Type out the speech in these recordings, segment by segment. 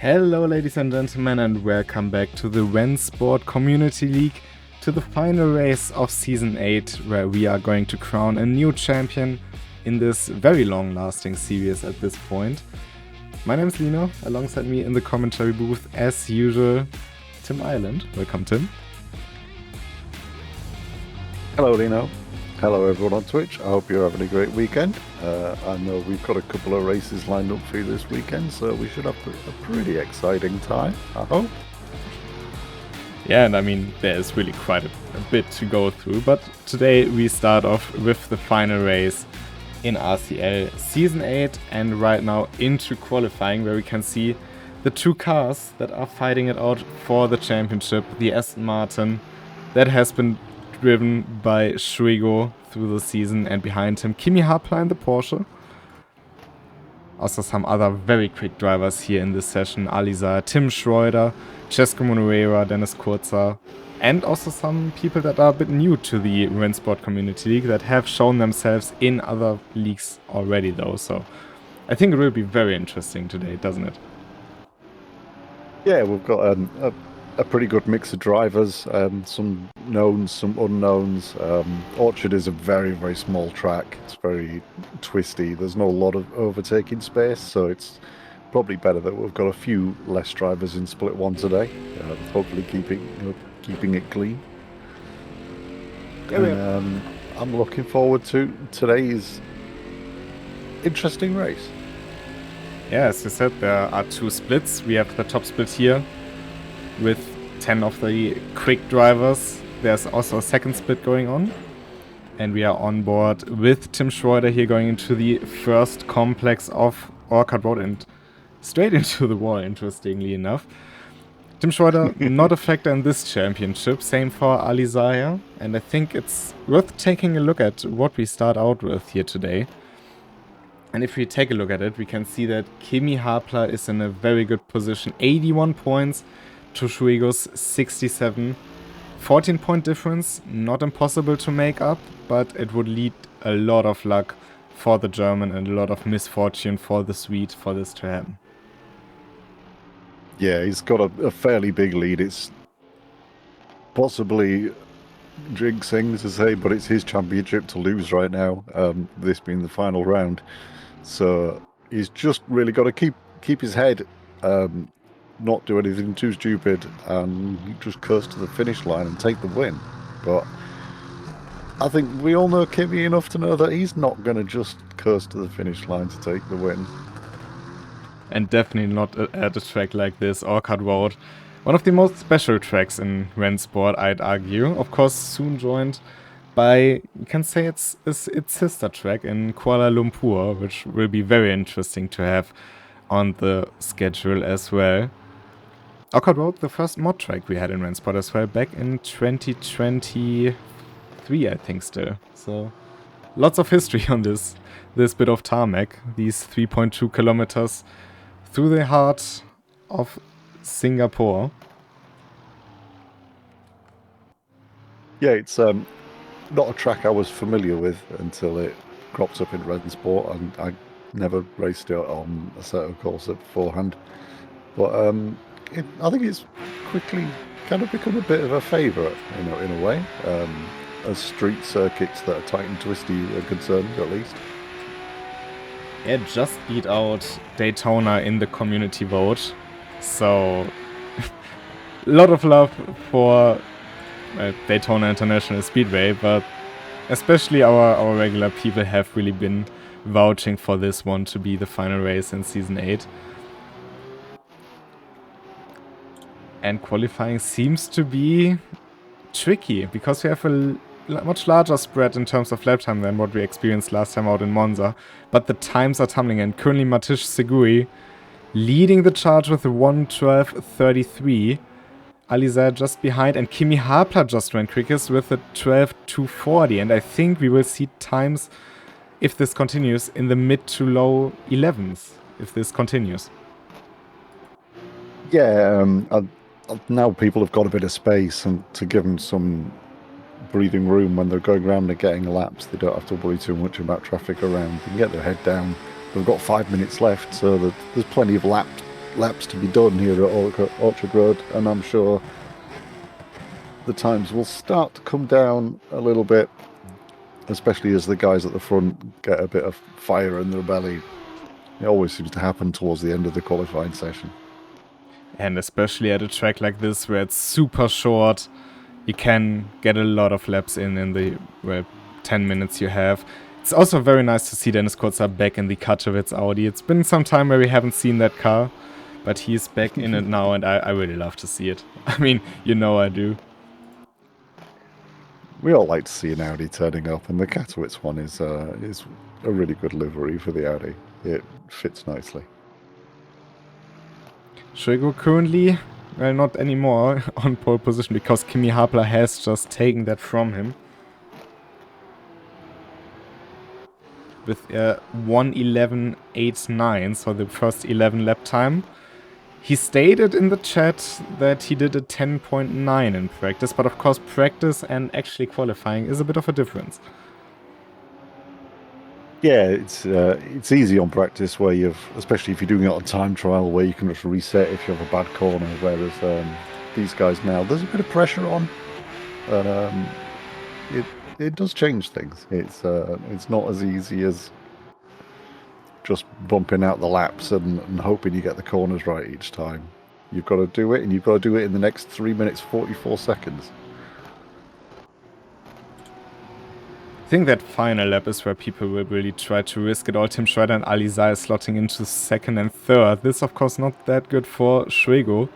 Hello ladies and gentlemen, and welcome back to the RENNSPORT Community League, to the final race of Season 8, where we are going to crown a new champion in this very long-lasting series at this point. My name is Lino, alongside me in the commentary booth, as usual, Tim Island. Welcome, Tim. Hello, Lino. Hello, everyone on Twitch. I hope you're having a great weekend. I know we've got a couple of races lined up for you this weekend, so we should have a pretty exciting time, I hope. Yeah, and I mean, there's really quite a bit to go through, but today we start off with the final race in RCL Season 8, and right now into qualifying, where we can see the two cars that are fighting it out for the championship. The Aston Martin that has been driven by Schwigo through the season, and behind him Kimi Harpler in the Porsche. Also some other very quick drivers here in this session: Alizar, Tim Schroeder, Cesco Moreira, Dennis Kurzer, and also some people that are a bit new to the RENNSPORT Community League that have shown themselves in other leagues already though, so I think it will be very interesting today, doesn't it? Yeah, we've got a pretty good mix of drivers, some knowns, some unknowns. Orchard is a very, very small track. It's very twisty. There's not a lot of overtaking space, so it's probably better that we've got a few less drivers in Split 1 today, hopefully keeping it clean. Yeah, and, I'm looking forward to today's interesting race. Yeah, as you said, there are two splits. We have the top split here with 10 of the quick drivers. There's also a second split going on, and we are on board with Tim Schroeder here going into the first complex of Orchard Road and straight into the wall, interestingly enough. Tim Schroeder not a factor in this championship, same for Alizar, and I think it's worth taking a look at what we start out with here today. And if we take a look at it, we can see that Kimi Harpler is in a very good position. 81 points to Schwigo's 67. 14-point difference, not impossible to make up, but it would lead a lot of luck for the German and a lot of misfortune for the Swede for this to happen. Yeah, he's got a fairly big lead. It's possibly jinxing to say, but it's his championship to lose right now, this being the final round. So he's just really got to keep his head, not do anything too stupid, and just coast to the finish line and take the win. But I think we all know Kimi enough to know that he's not going to just coast to the finish line to take the win. And definitely not at a track like this, Orchard Road. One of the most special tracks in RENNSPORT, I'd argue. Of course, soon joined by, you can say its sister track in Kuala Lumpur, which will be very interesting to have on the schedule as well. Orchard Road, the first mod track we had in RENNSPORT as well, back in 2023, I think still. So lots of history on this bit of tarmac, these 3.2 kilometers through the heart of Singapore. Yeah, it's not a track I was familiar with until it cropped up in RENNSPORT, and I never raced it on a certain course beforehand. But I think it's quickly kind of become a bit of a favourite, in a way, as street circuits that are tight and twisty are concerned, at least. It just beat out Daytona in the community vote, so a lot of love for Daytona International Speedway, but especially our regular people have really been vouching for this one to be the final race in Season 8. And qualifying seems to be tricky, because we have a much larger spread in terms of lap time than what we experienced last time out in Monza. But the times are tumbling, and currently Matisz Segui leading the charge with a 1:12.33. Alizar just behind, and Kimi Harpler just ran quickest with a 12:240. And I think we will see times, if this continues, in the mid to low 11s, if this continues. Yeah, now people have got a bit of space, and to give them some breathing room when they're going around and getting laps, they don't have to worry too much about traffic around. They can get their head down. They've got 5 minutes left, so there's plenty of lap laps to be done here at Orchard Road, and I'm sure the times will start to come down a little bit, especially as the guys at the front get a bit of fire in their belly. It always seems to happen towards the end of the qualifying session. And especially at a track like this where it's super short, you can get a lot of laps in the 10 minutes you have. It's also very nice to see RENNSPORTs are back in the Katowice Audi. It's been some time where we haven't seen that car, but he's back in it now, and I really love to see it. I mean, you know I do. We all like to see an Audi turning up, and the Katowice one is a really good livery for the Audi. It fits nicely. Schwego currently, well, not anymore, on pole position because Kimi Hapler has just taken that from him. With 1:11.89, so the first 11 lap time. He stated in the chat that he did a 10.9 in practice, but of course practice and actually qualifying is a bit of a difference. Yeah, it's easy on practice where especially if you're doing it on time trial, where you can just reset if you have a bad corner, whereas these guys now, there's a bit of pressure on, and it does change things. It's not as easy as just bumping out the laps and hoping you get the corners right each time. You've got to do it, and you've got to do it in the next 3 minutes 44 seconds. I think that final lap is where people will really try to risk it all. Tim Schreider and Ali Zai slotting into second and third. This, of course, not that good for Schwego,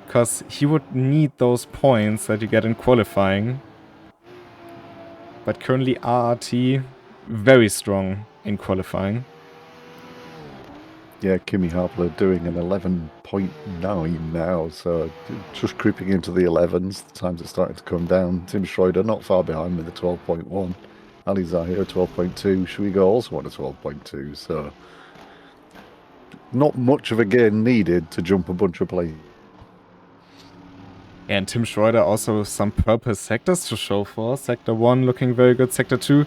because he would need those points that you get in qualifying. But currently RRT very strong in qualifying. Yeah, Kimi Hapler doing an 11.9 now, so just creeping into the 11s. The times are starting to come down. Tim Schreider not far behind with a 12.1. Ali Zahir 12.2. Schwego also on a 12.2, so not much of a gain needed to jump a bunch of places. And Tim Schreider also some purple sectors to show for. Sector 1 looking very good. Sector 2 a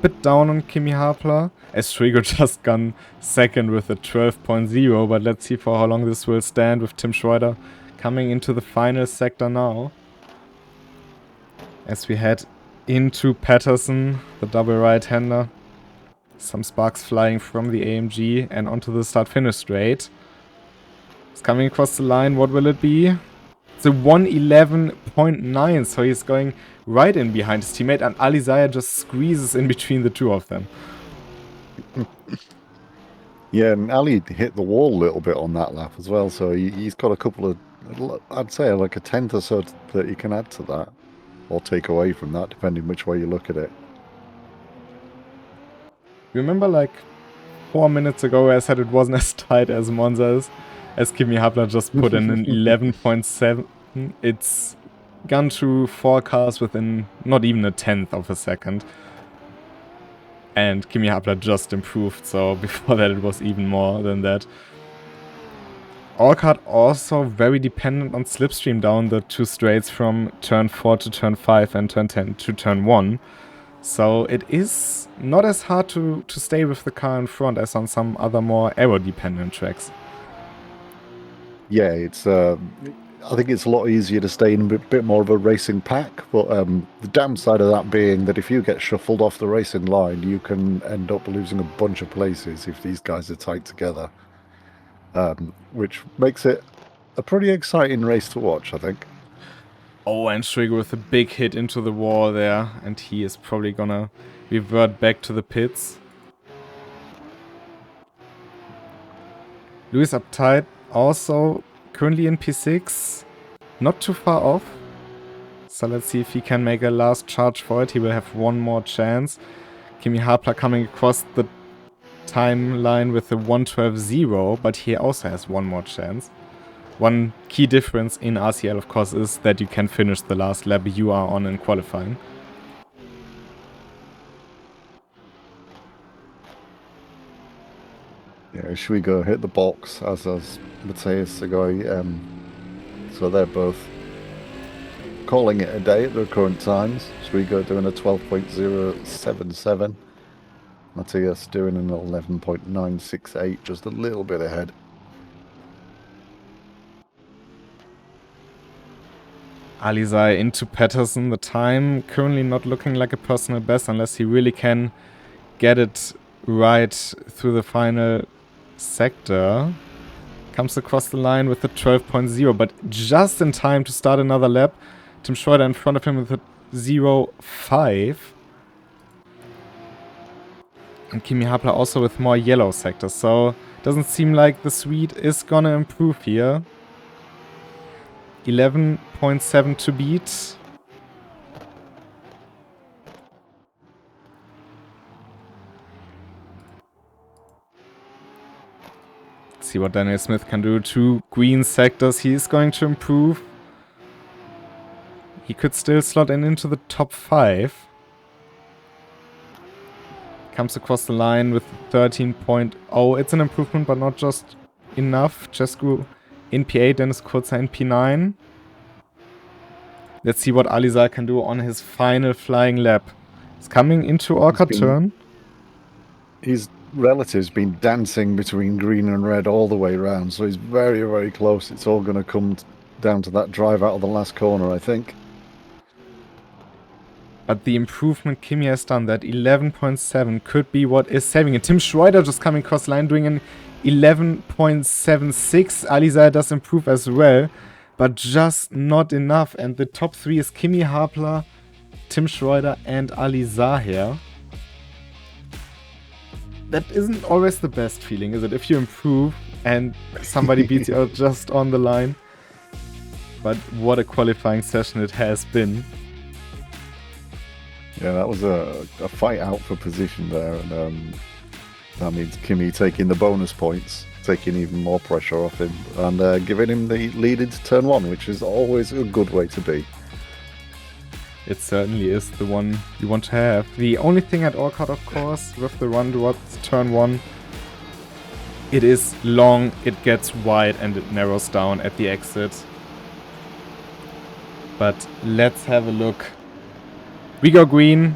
bit down on Kimi Hapler, as Schwego just gone second with a 12.0, but let's see for how long this will stand with Tim Schreider coming into the final sector now. As we head into Patterson, the double right-hander. Some sparks flying from the AMG and onto the start-finish straight. It's coming across the line. What will it be? It's a 1:11.9, so he's going right in behind his teammate, and Ali Zaya just squeezes in between the two of them. Yeah, and Ali hit the wall a little bit on that lap as well, so he's got a couple of, I'd say like a tenth or so that he can add to that, or take away from that, depending which way you look at it. Remember like 4 minutes ago I said it wasn't as tight as Monza is, as Kimi Hapler just put in an 11.7. It's gone through 4 cars within not even a tenth of a second. And Kimi Hapler just improved, so before that it was even more than that. Orchard also very dependent on slipstream down the 2 straights from turn 4 to turn 5 and turn 10 to turn 1. So it is not as hard to stay with the car in front as on some other more aero-dependent tracks. Yeah, it's I think it's a lot easier to stay in a bit more of a racing pack, but the downside of that being that if you get shuffled off the racing line, you can end up losing a bunch of places if these guys are tight together, which makes it a pretty exciting race to watch, I think. Oh, and Schwego with a big hit into the wall there, and he is probably gonna revert back to the pits. Lewis uptight also currently in P6, not too far off. So let's see if he can make a last charge for it. He will have one more chance. Kimi Hapler coming across the timeline with a 1:12.0, but he also has one more chance. One key difference in RCL, of course, is that you can finish the last lap you are on in qualifying. Yeah, Schwego hit the box, as Matthias Segoi. So they're both calling it a day at their current times. Schwego doing a 12.077. Matthias doing an 11.968, just a little bit ahead. Alizai into Patterson. The time currently not looking like a personal best unless he really can get it right through the final sector. Comes across the line with a 12.0, but just in time to start another lap. Tim Schroeder in front of him with a 0.5. And Kimi Hapler also with more yellow sectors, so doesn't seem like the Swede is gonna improve here. 11.7 to beat. Let's see what Daniel Smith can do. 2 green sectors, he is going to improve. He could still slot in into the top 5. Comes across the line with 13.0. It's an improvement, but not just enough. Jesku in P8, Dennis Kurzer in P9. Let's see what Alizai can do on his final flying lap. He's coming into Orca turn. His relative's been dancing between green and red all the way around, so he's very, very close. It's all going to come down to that drive out of the last corner, I think. But the improvement Kimi has done, that 11.7, could be what is saving it. Tim Schroeder just coming across the line, doing an 11.76. Alizai does improve as well, but just not enough. And the top 3 is Kimi Hapler, Tim Schroeder, and Alizai here. That isn't always the best feeling, is it? If you improve and somebody beats you out just on the line. But what a qualifying session it has been. Yeah, that was a fight out for position there, and that means Kimi taking the bonus points, taking even more pressure off him, and giving him the lead into turn 1, which is always a good way to be. It certainly is the one you want to have. The only thing at Orchard, of course, with the run towards turn 1, it is long, it gets wide, and it narrows down at the exit. But let's have a look. We go green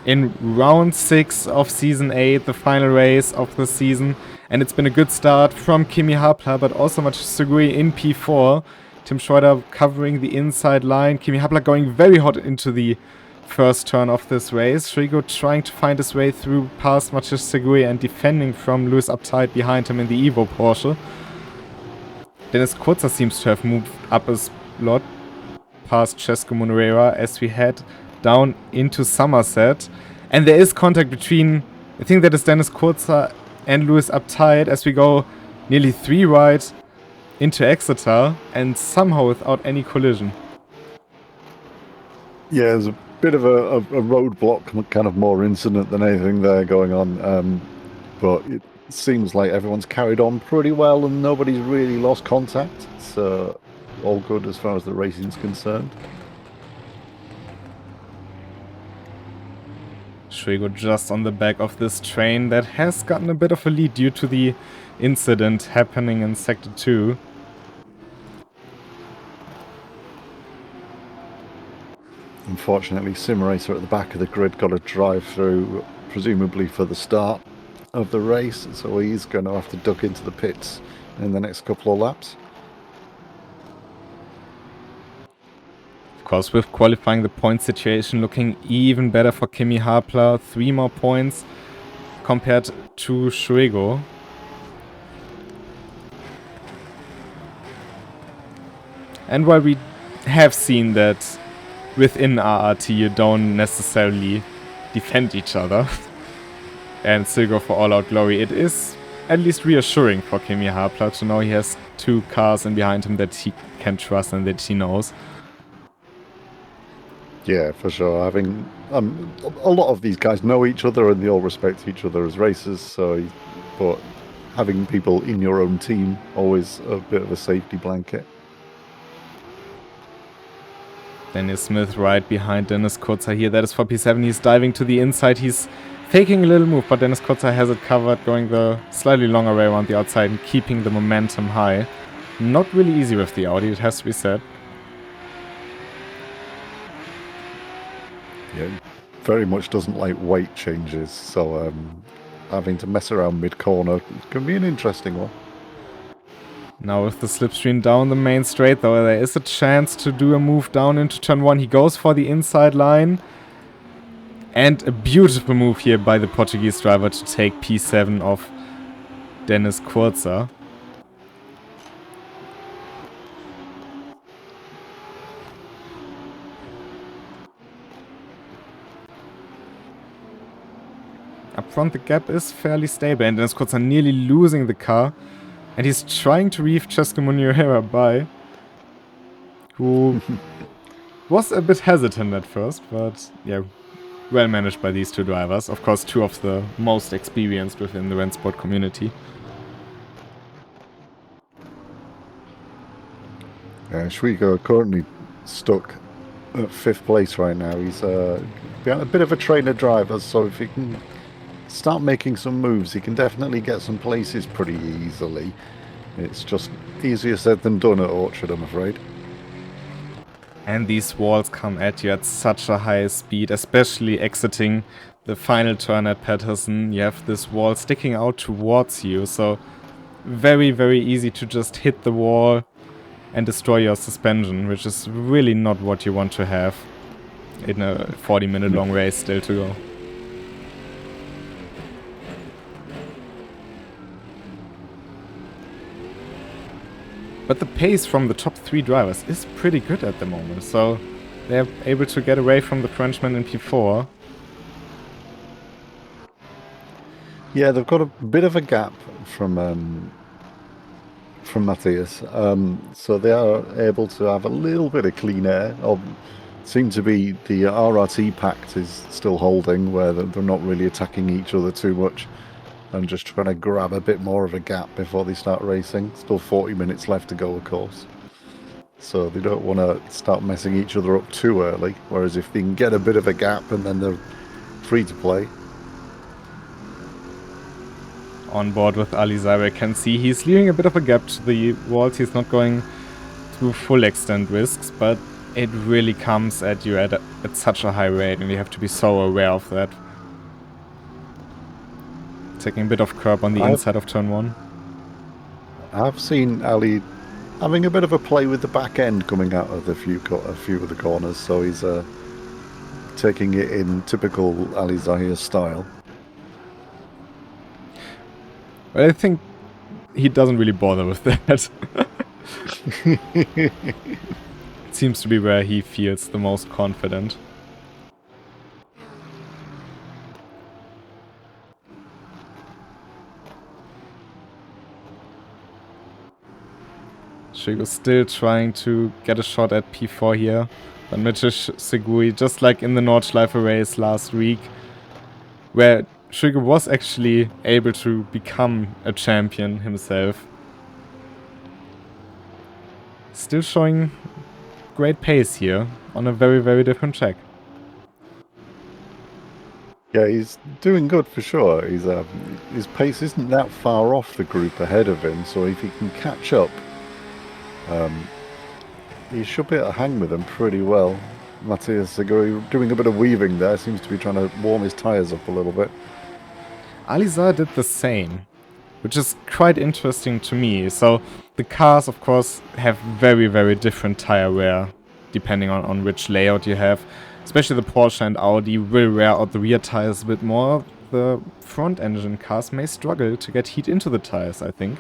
in round 6 of season 8, the final race of the season. And it's been a good start from Kimi Hapler, but also Matthias Segui in P4. Tim Schroeder covering the inside line. Kimi Hapler going very hot into the first turn of this race. Shrigo trying to find his way through past Matthias Segui and defending from Lewis Uptight behind him in the Evo Porsche. Dennis Kurzer seems to have moved up a lot past Cesco Moreira as we head down into Somerset. And there is contact between, I think that is Dennis Kurzer and Lewis Uptight as we go nearly 3 right into Exeter and somehow without any collision. Yeah, there's a bit of a roadblock, kind of more incident than anything there going on. But it seems like everyone's carried on pretty well and nobody's really lost contact. So all good as far as the racing's concerned. Schwego just on the back of this train that has gotten a bit of a lead due to the incident happening in Sector 2. Unfortunately, Simulator at the back of the grid got a drive through, presumably for the start of the race, so he's going to have to duck into the pits in the next couple of laps. Of course, with qualifying, the point situation looking even better for Kimi Hapler. 3 more points compared to Schwego. And while we have seen that within RRT you don't necessarily defend each other and still go for all-out glory, it is at least reassuring for Kimi Hapler to know he has 2 cars in behind him that he can trust and that he knows. Yeah, for sure. Having a lot of these guys know each other and they all respect each other as racers. So, but having people in your own team always a bit of a safety blanket. Dennis Smith right behind Dennis Kurzer here. That is for P7. He's diving to the inside. He's faking a little move, but Dennis Kurzer has it covered, going the slightly longer way around the outside and keeping the momentum high. Not really easy with the Audi, it has to be said. Yeah, very much doesn't like weight changes, so having to mess around mid-corner can be an interesting one. Now with the slipstream down the main straight, though, there is a chance to do a move down into turn 1. He goes for the inside line. And a beautiful move here by the Portuguese driver to take P7 off Dennis Kurzer. Up front, the gap is fairly stable, and Dennis Kurzer nearly losing the car. And he's trying to reave Cesco Munira by, who was a bit hesitant at first, but yeah, well managed by these two drivers. Of course, two of the most experienced within the RENNSPORT community. Schwieger currently stuck at 5th place right now. He's a bit of a trainer driver, so if he can start making some moves, he can definitely get some places pretty easily. It's just easier said than done at Orchard, I'm afraid. And these walls come at you at such a high speed, especially exiting the final turn at Patterson. You have this wall sticking out towards you, so very, very easy to just hit the wall and destroy your suspension, which is really not what you want to have in a 40-minute long race still to go. But the pace from the top 3 drivers is pretty good at the moment, so they're able to get away from the Frenchman in P4. Yeah, they've got a bit of a gap from Matthias, so they are able to have a little bit of clean air. Seem to be the RRT pact is still holding, where they're not really attacking each other too much and just trying to grab a bit more of a gap before they start racing. Still 40 minutes left to go, of course, so they don't want to start messing each other up too early, whereas if they can get a bit of a gap and then they're free to play. On board with Alizar, I can see he's leaving a bit of a gap to the walls. He's not going to full extent risks, but it really comes at you at such a high rate, and you have to be so aware of that. Taking a bit of curb on the inside of turn 1. I've seen Ali having a bit of a play with the back end coming out of a few of the corners, so he's taking it in typical Ali Zahir style. Well, I think he doesn't really bother with that. It seems to be where he feels the most confident. Shigo still trying to get a shot at P4 here. But Mitish Segui, just like in the Nordschleife race last week, where Shigo was actually able to become a champion himself. Still showing great pace here on a very, very different track. Yeah, he's doing good for sure. His pace isn't that far off the group ahead of him, so if he can catch up, he should be able to hang with them pretty well. Matthias Segui doing a bit of weaving there, seems to be trying to warm his tyres up a little bit. Alizar did the same, which is quite interesting to me. So the cars, of course, have very, very different tire wear depending on which layout you have. Especially the Porsche and Audi will wear out the rear tires a bit more. The front engine cars may struggle to get heat into the tires, I think.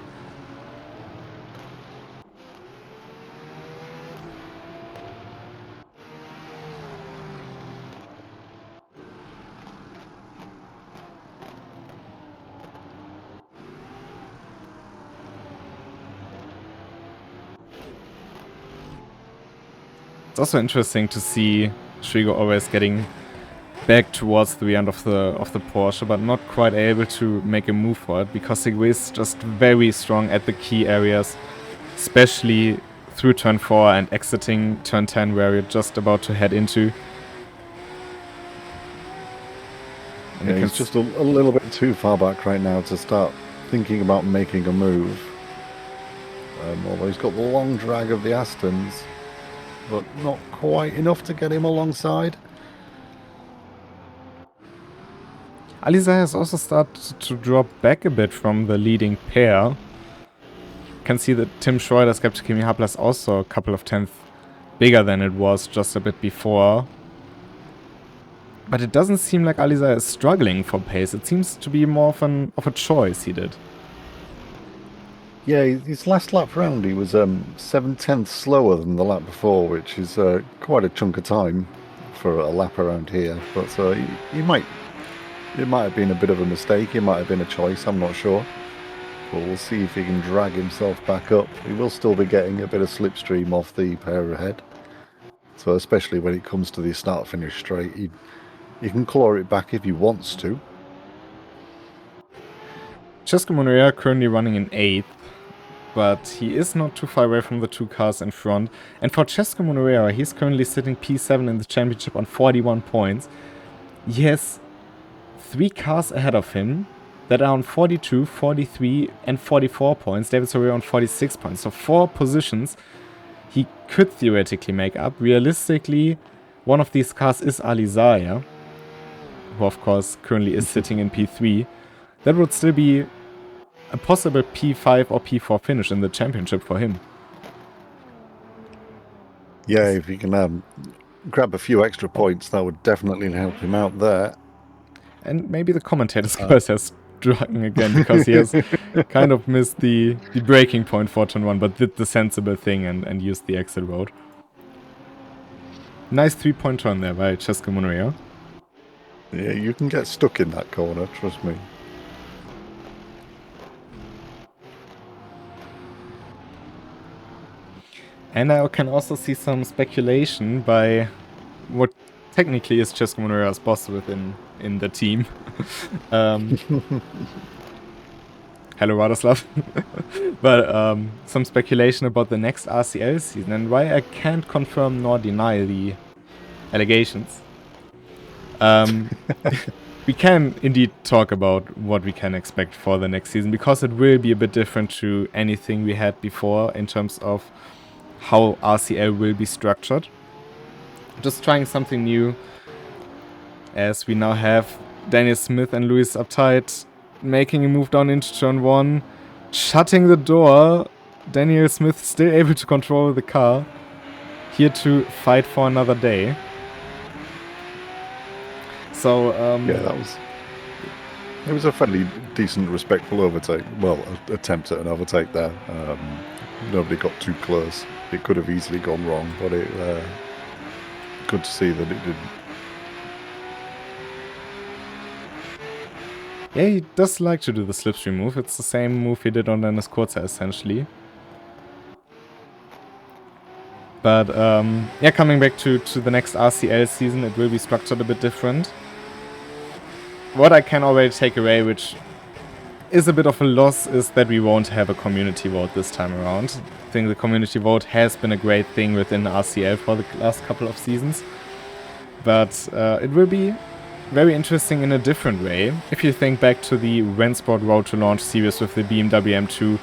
It's also interesting to see Shigo always getting back towards the end of the Porsche, but not quite able to make a move for it, because Segui is just very strong at the key areas, especially through turn 4 and exiting turn 10, where you're just about to head into. And yeah, he's just a little bit too far back right now to start thinking about making a move. Although he's got the long drag of the Astons, but not quite enough to get him alongside. Alizar has also started to drop back a bit from the leading pair. can see that Tim Schroeder's gap to Kimi Hapler is also a couple of tenths bigger than it was just a bit before. But it doesn't seem like Alizar is struggling for pace. It seems to be more of a choice he did. Yeah, his last lap round he was 7/10 slower than the lap before, which is quite a chunk of time for a lap around here. But it might have been a bit of a mistake. It might have been a choice. I'm not sure. But we'll see if he can drag himself back up. He will still be getting a bit of slipstream off the pair ahead. So especially when it comes to the start-finish straight, he can claw it back if he wants to. Cesco Monreal currently running in 8th, but he is not too far away from the 2 cars in front. And for Cesco Monreal, he's currently sitting P7 in the championship on 41 points. He has 3 cars ahead of him that are on 42, 43 and 44 points. David Sorrell on 46 points. So 4 positions he could theoretically make up. Realistically, one of these cars is Alizar, who of course currently is sitting in P3. That would still be a possible P5 or P4 finish in the championship for him. Yeah, if he can grab a few extra points, that would definitely help him out there. And maybe the commentator's curse has struck again, because he has kind of missed the breaking point for turn 1, but did the sensible thing and used the exit road. Nice 3-point turn there by Cesco Monreal. Yeah, you can get stuck in that corner, trust me. And I can also see some speculation by what technically is Cesco Monreal's boss within the team. Hello, Radoslav. But some speculation about the next RCL season, and why I can't confirm nor deny the allegations. We can indeed talk about what we can expect for the next season, because it will be a bit different to anything we had before in terms of how RCL will be structured. Just trying something new, as we now have Daniel Smith and Louis Uptight making a move down into turn 1, shutting the door. Daniel Smith still able to control the car, here to fight for another day. So yeah, it was a fairly decent, respectful overtake. Well, attempt at an overtake there. Nobody got too close. It could have easily gone wrong, but good to see that it didn't. Yeah, he does like to do the slipstream move. It's the same move he did on Dennis Kurzer, essentially. But yeah, coming back to the next RCL season, it will be structured a bit different. What I can already take away, which is a bit of a loss, is that we won't have a community vote this time around. I think the community vote has been a great thing within RCL for the last couple of seasons. But it will be very interesting in a different way. If you think back to the RENNSPORT Road to Launch series with the BMW M2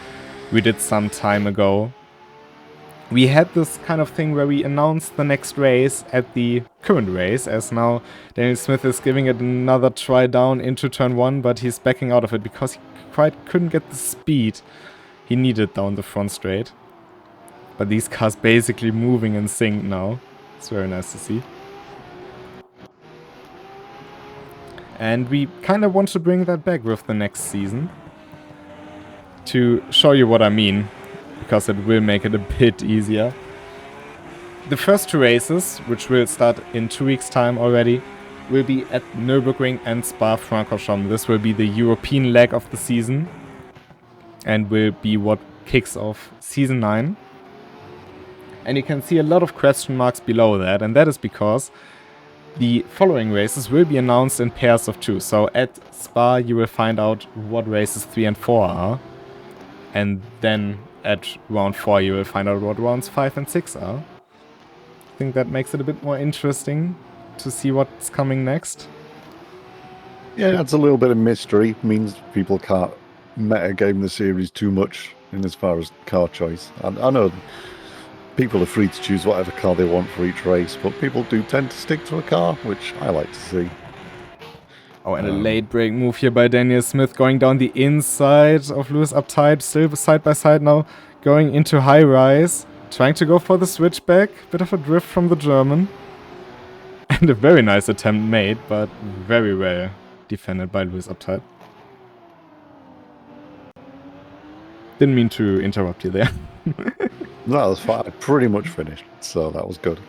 we did some time ago, we had this kind of thing where we announced the next race at the current race, as now Daniel Smith is giving it another try down into turn 1, but he's backing out of it because he quite couldn't get the speed he needed down the front straight. But these cars basically moving in sync now. It's very nice to see. And we kind of want to bring that back with the next season, to show you what I mean, because it will make it a bit easier. The first 2 races, which will start in 2 weeks' time already, will be at Nürburgring and Spa-Francorchamps. This will be the European leg of the season, and will be what kicks off Season 9. And you can see a lot of question marks below that, and that is because the following races will be announced in pairs of 2. So at Spa you will find out what races 3 and 4 are, and then at round 4 you will find out what rounds 5 and 6 are. I think that makes it a bit more interesting to see what's coming next. Yeah, it's a little bit of mystery. It means people can't metagame the series too much in as far as car choice. I know people are free to choose whatever car they want for each race, but people do tend to stick to a car, which I like to see. Oh, and a late break move here by Daniel Smith, going down the inside of Louis Uptight, still side by side now. going into high rise, trying to go for the switchback. Bit of a drift from the German. And a very nice attempt made, but very well defended by Lewis up tight. Didn't mean to interrupt you there. No, that was fine. I pretty much finished, so that was good.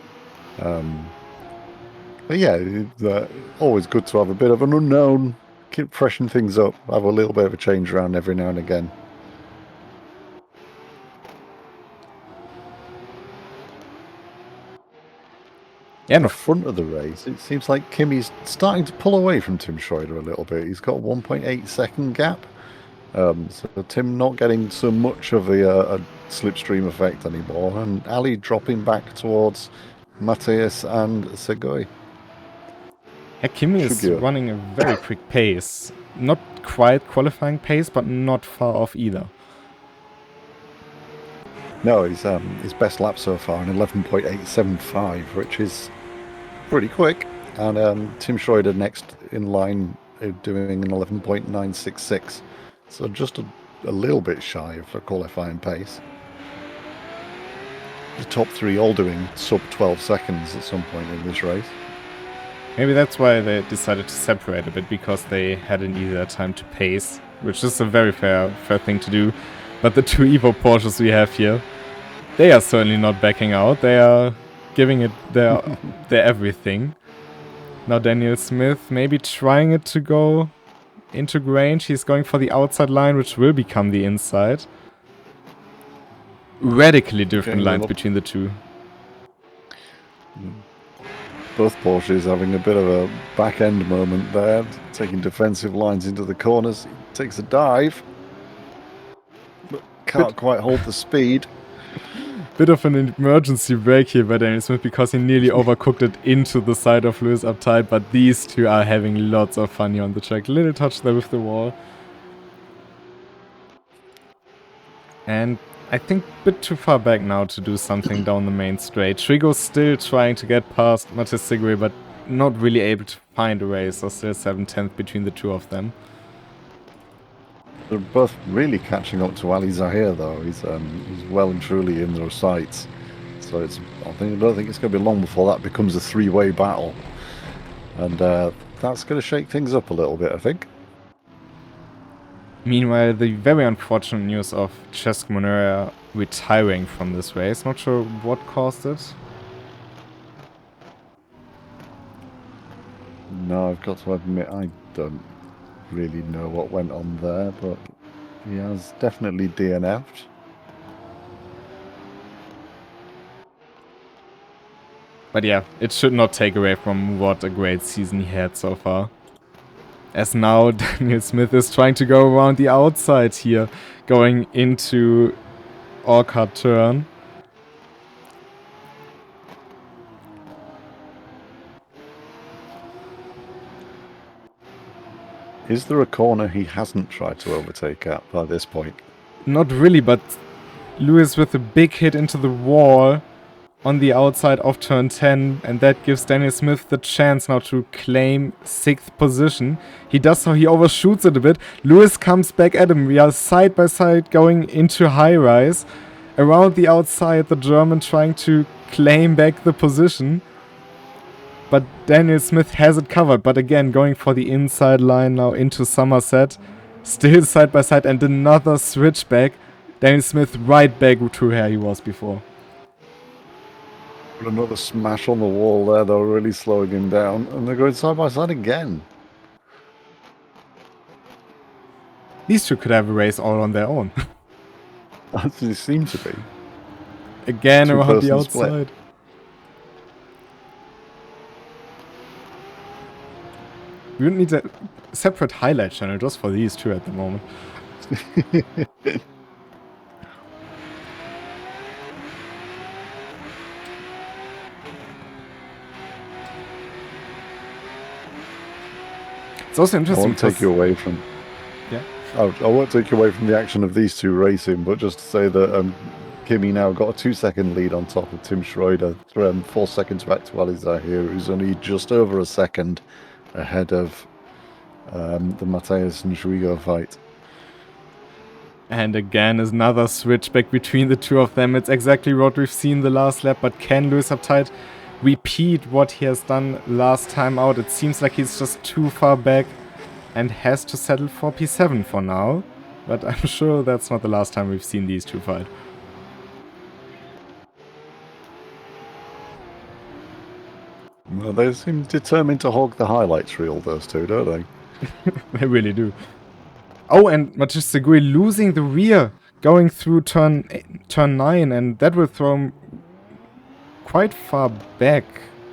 But yeah, it's always good to have a bit of an unknown, keep freshen things up, have a little bit of a change around every now and again. Yeah, in the front of the race, it seems like Kimmy's starting to pull away from Tim Schroeder a little bit. He's got a 1.8 second gap. So Tim not getting so much of a slipstream effect anymore, and Ali dropping back towards Matthias and Segoi. Yeah, Kimmy is running a very quick pace. Not quite qualifying pace, but not far off either. No, his best lap so far in 11.875, which is pretty quick. And Tim Schroeder next in line doing an 11.966. So just a little bit shy of the qualifying pace. The top three all doing sub 12 seconds at some point in this race. Maybe that's why they decided to separate a bit, because they had an easier time to pace, which is a very fair thing to do. But the two Evo Porsches we have here, they are certainly not backing out. They are giving it their everything. Now Daniel Smith maybe trying it to go into range. He's going for the outside line, which will become the inside. Radically different lines between the two. Both Porsches having a bit of a back-end moment there, taking defensive lines into the corners. He takes a dive, but can't quite hold the speed. Bit of an emergency brake here by Daniel Smith, because he nearly overcooked it into the side of Lewis up tight, but these two are having lots of fun here on the track. Little touch there with the wall. And I think a bit too far back now to do something down the main straight. Trigo's still trying to get past Matthias Segui, but not really able to find a race. So still 7/10 between the two of them. They're both really catching up to Ali Zahir, though. He's well and truly in their sights. So I don't think it's going to be long before that becomes a three-way battle. And that's going to shake things up a little bit, I think. Meanwhile, the very unfortunate news of Cesc Monera retiring from this race. Not sure what caused it. No, I've got to admit, I don't really know what went on there, but he has definitely DNF'd. But yeah, it should not take away from what a great season he had so far. As now Daniel Smith is trying to go around the outside here, going into Orchard turn. Is there a corner he hasn't tried to overtake at by this point? Not really, but Lewis with a big hit into the wall on the outside of turn 10, and that gives Daniel Smith the chance now to claim 6th position. He does so, he overshoots it a bit. Lewis comes back at him. We are side by side going into high rise. Around the outside, the German trying to claim back the position. But Daniel Smith has it covered. But again, going for the inside line now into Somerset. Still side by side, and another switchback. Daniel Smith right back to where he was before. Another smash on the wall there, though, really slowing him down. And they're going side by side again. These two could have a race all on their own. They seem to be. Again around the outside. Split. We would need a separate highlight channel just for these two at the moment. It's also interesting. I won't take you away from. Yeah. I won't take you away from the action of these two racing, but just to say that Kimi now got a 2-second lead on top of Tim Schroeder, 4 seconds back to Ali Zahir, who's only just over a second ahead of the Matthias and Schwigo fight. And again, another switch back between the two of them. It's exactly what we've seen the last lap, but can Lewis Uptight repeat what he has done last time out? It seems like he's just too far back and has to settle for P7 for now. But I'm sure that's not the last time we've seen these two fight. Well, they seem determined to hog the highlights reel, those two, don't they? They really do. Oh, and Matisse Segui losing the rear going through turn 9, and that will throw him quite far back.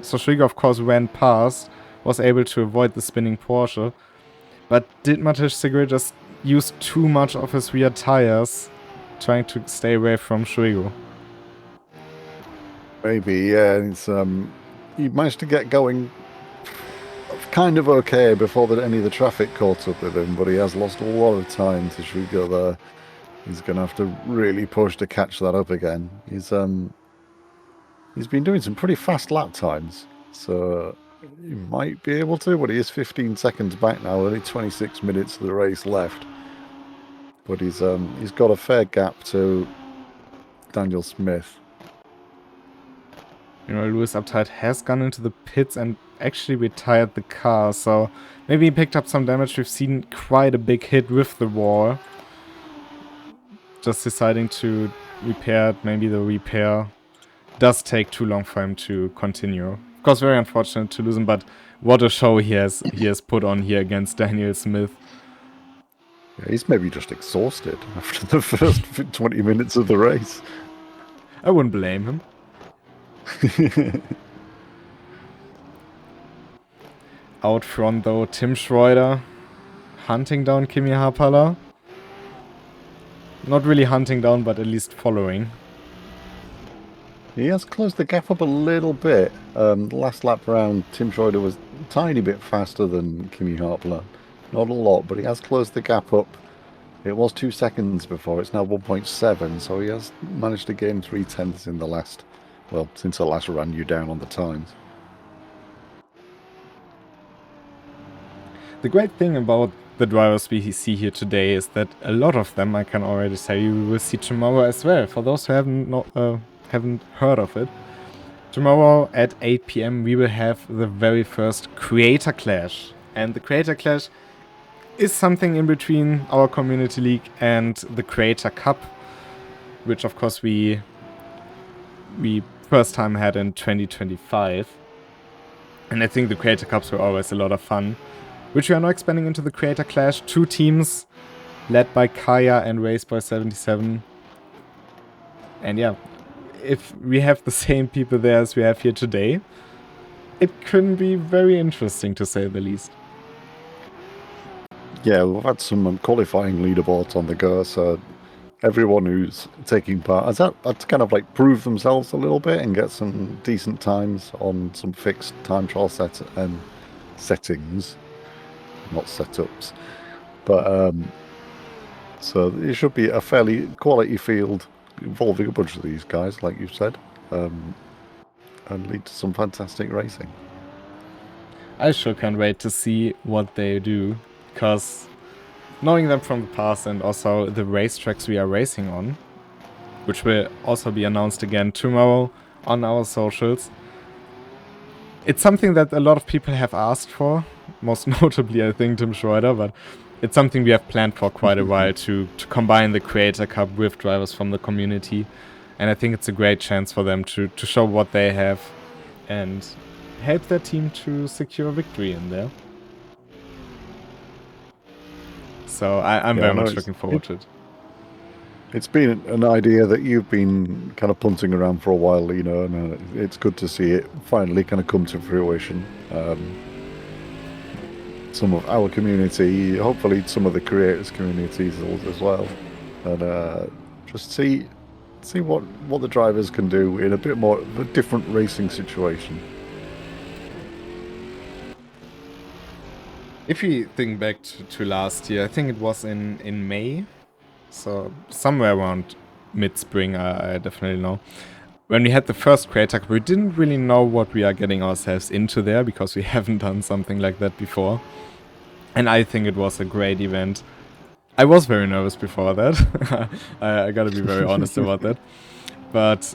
So Shiga, of course, ran past, was able to avoid the spinning Porsche. But did Matisse Segui just use too much of his rear tires, trying to stay away from Shuigo? Maybe, yeah. It's, he managed to get going kind of okay before any of the traffic caught up with him, but he has lost a lot of time to Shuigo there. He's going to have to really push to catch that up again. He's been doing some pretty fast lap times, so he might be able to, but he is 15 seconds back now, only 26 minutes of the race left. But he's got a fair gap to Daniel Smith. You know, Lewis Uptight has gone into the pits and actually retired the car, so maybe he picked up some damage. We've seen quite a big hit with the wall. Just deciding to repair it. Maybe the repair does take too long for him to continue. Of course, very unfortunate to lose him, but what a show he has put on here against Daniel Smith. Yeah, he's maybe just exhausted after the first 20 minutes of the race. I wouldn't blame him. Out front though, Tim Schroeder hunting down Kimi Hapala. Not really hunting down, but at least following. He has closed the gap up a little bit. The last lap round, Tim Schroeder was a tiny bit faster than Kimi Hapala. Not a lot, but he has closed the gap up. It was 2 seconds before, it's now 1.7, so he has managed to gain 3/10 in the last, well, since I last ran you down on the times. The great thing about the drivers we see here today is that a lot of them, I can already say, you will see tomorrow as well. For those who haven't heard of it, tomorrow at 8 PM we will have the very first Creator Clash. And the Creator Clash is something in between our Community League and the Creator Cup, which of course we first time had in 2025. And I think the Creator Cups were always a lot of fun, which we are now expanding into the Creator Clash. 2 teams led by Kaya and Raceboy77. And yeah, if we have the same people there as we have here today, it can be very interesting to say the least. Yeah, we've had some qualifying leaderboards on the go, so everyone who's taking part has had to kind of like prove themselves a little bit and get some decent times on some fixed time trial settings, not setups. But so it should be a fairly quality field involving a bunch of these guys, like you've said, and lead to some fantastic racing. I sure can't wait to see what they do, because knowing them from the past and also the racetracks we are racing on, which will also be announced again tomorrow on our socials, it's something that a lot of people have asked for, most notably I think Tim Schroeder, but it's something we have planned for quite a while to combine the Creator Cup with drivers from the community, and I think it's a great chance for them to show what they have and help their team to secure victory in there. So I'm very much looking forward to it. It's been an idea that you've been kind of punting around for a while, you know, and it's good to see it finally kind of come to fruition. Some of our community, hopefully some of the creators' communities as well, and just see what the drivers can do in a bit more of a different racing situation. If you think back to last year, I think it was in May, so somewhere around mid-spring, I definitely know. When we had the first Creator Cup, we didn't really know what we are getting ourselves into there, because we haven't done something like that before. And I think it was a great event. I was very nervous before that. I gotta be very honest about that. But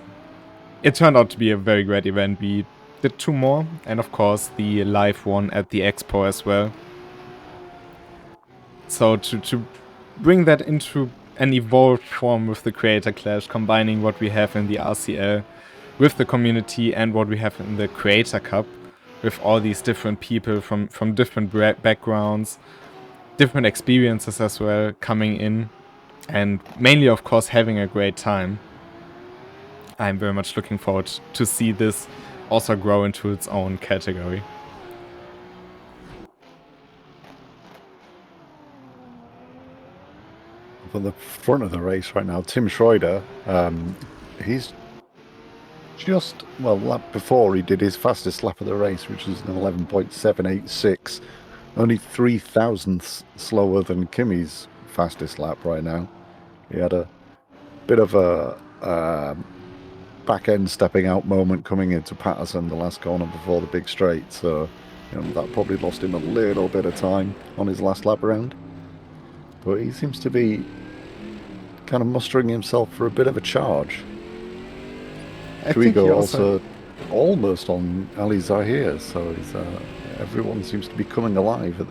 it turned out to be a very great event. We did 2 more, and of course the live one at the expo as well. So to bring that into an evolved form with the Creator Clash, combining what we have in the RCL with the community and what we have in the Creator Cup, with all these different people from different backgrounds, different experiences as well coming in, and mainly of course having a great time. I'm very much looking forward to see this also grow into its own category. On the front of the race right now, Tim Schroeder, he's just, well, lap before he did his fastest lap of the race, which was an 11.786, only 3 thousandths slower than Kimi's fastest lap right now. He had a bit of a back end stepping out moment coming into Patterson the last corner before the big straight, so that probably lost him a little bit of time on his last lap around. But he seems to be kind of mustering himself for a bit of a charge. Trigo also almost on Ali Zahir, so everyone seems to be coming alive at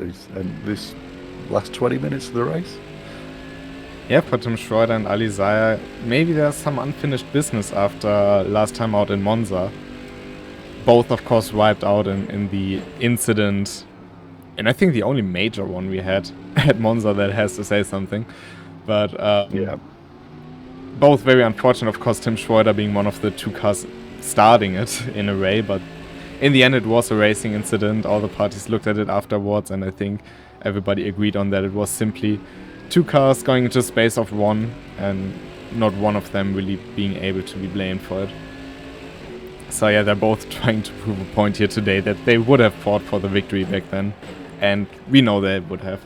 this last 20 minutes of the race. Yeah, for Tim Schroeder and Ali Zahir, maybe there's some unfinished business after last time out in Monza. Both, of course, wiped out in the incident, and I think the only major one we had at Monza that has to say something. But yeah, both very unfortunate, of course, Tim Schroeder being one of the 2 cars starting it in a way, but in the end it was a racing incident. All the parties looked at it afterwards, and I think everybody agreed on that it was simply 2 cars going into space of 1, and not one of them really being able to be blamed for it. So yeah, they're both trying to prove a point here today that they would have fought for the victory back then, and we know they would have.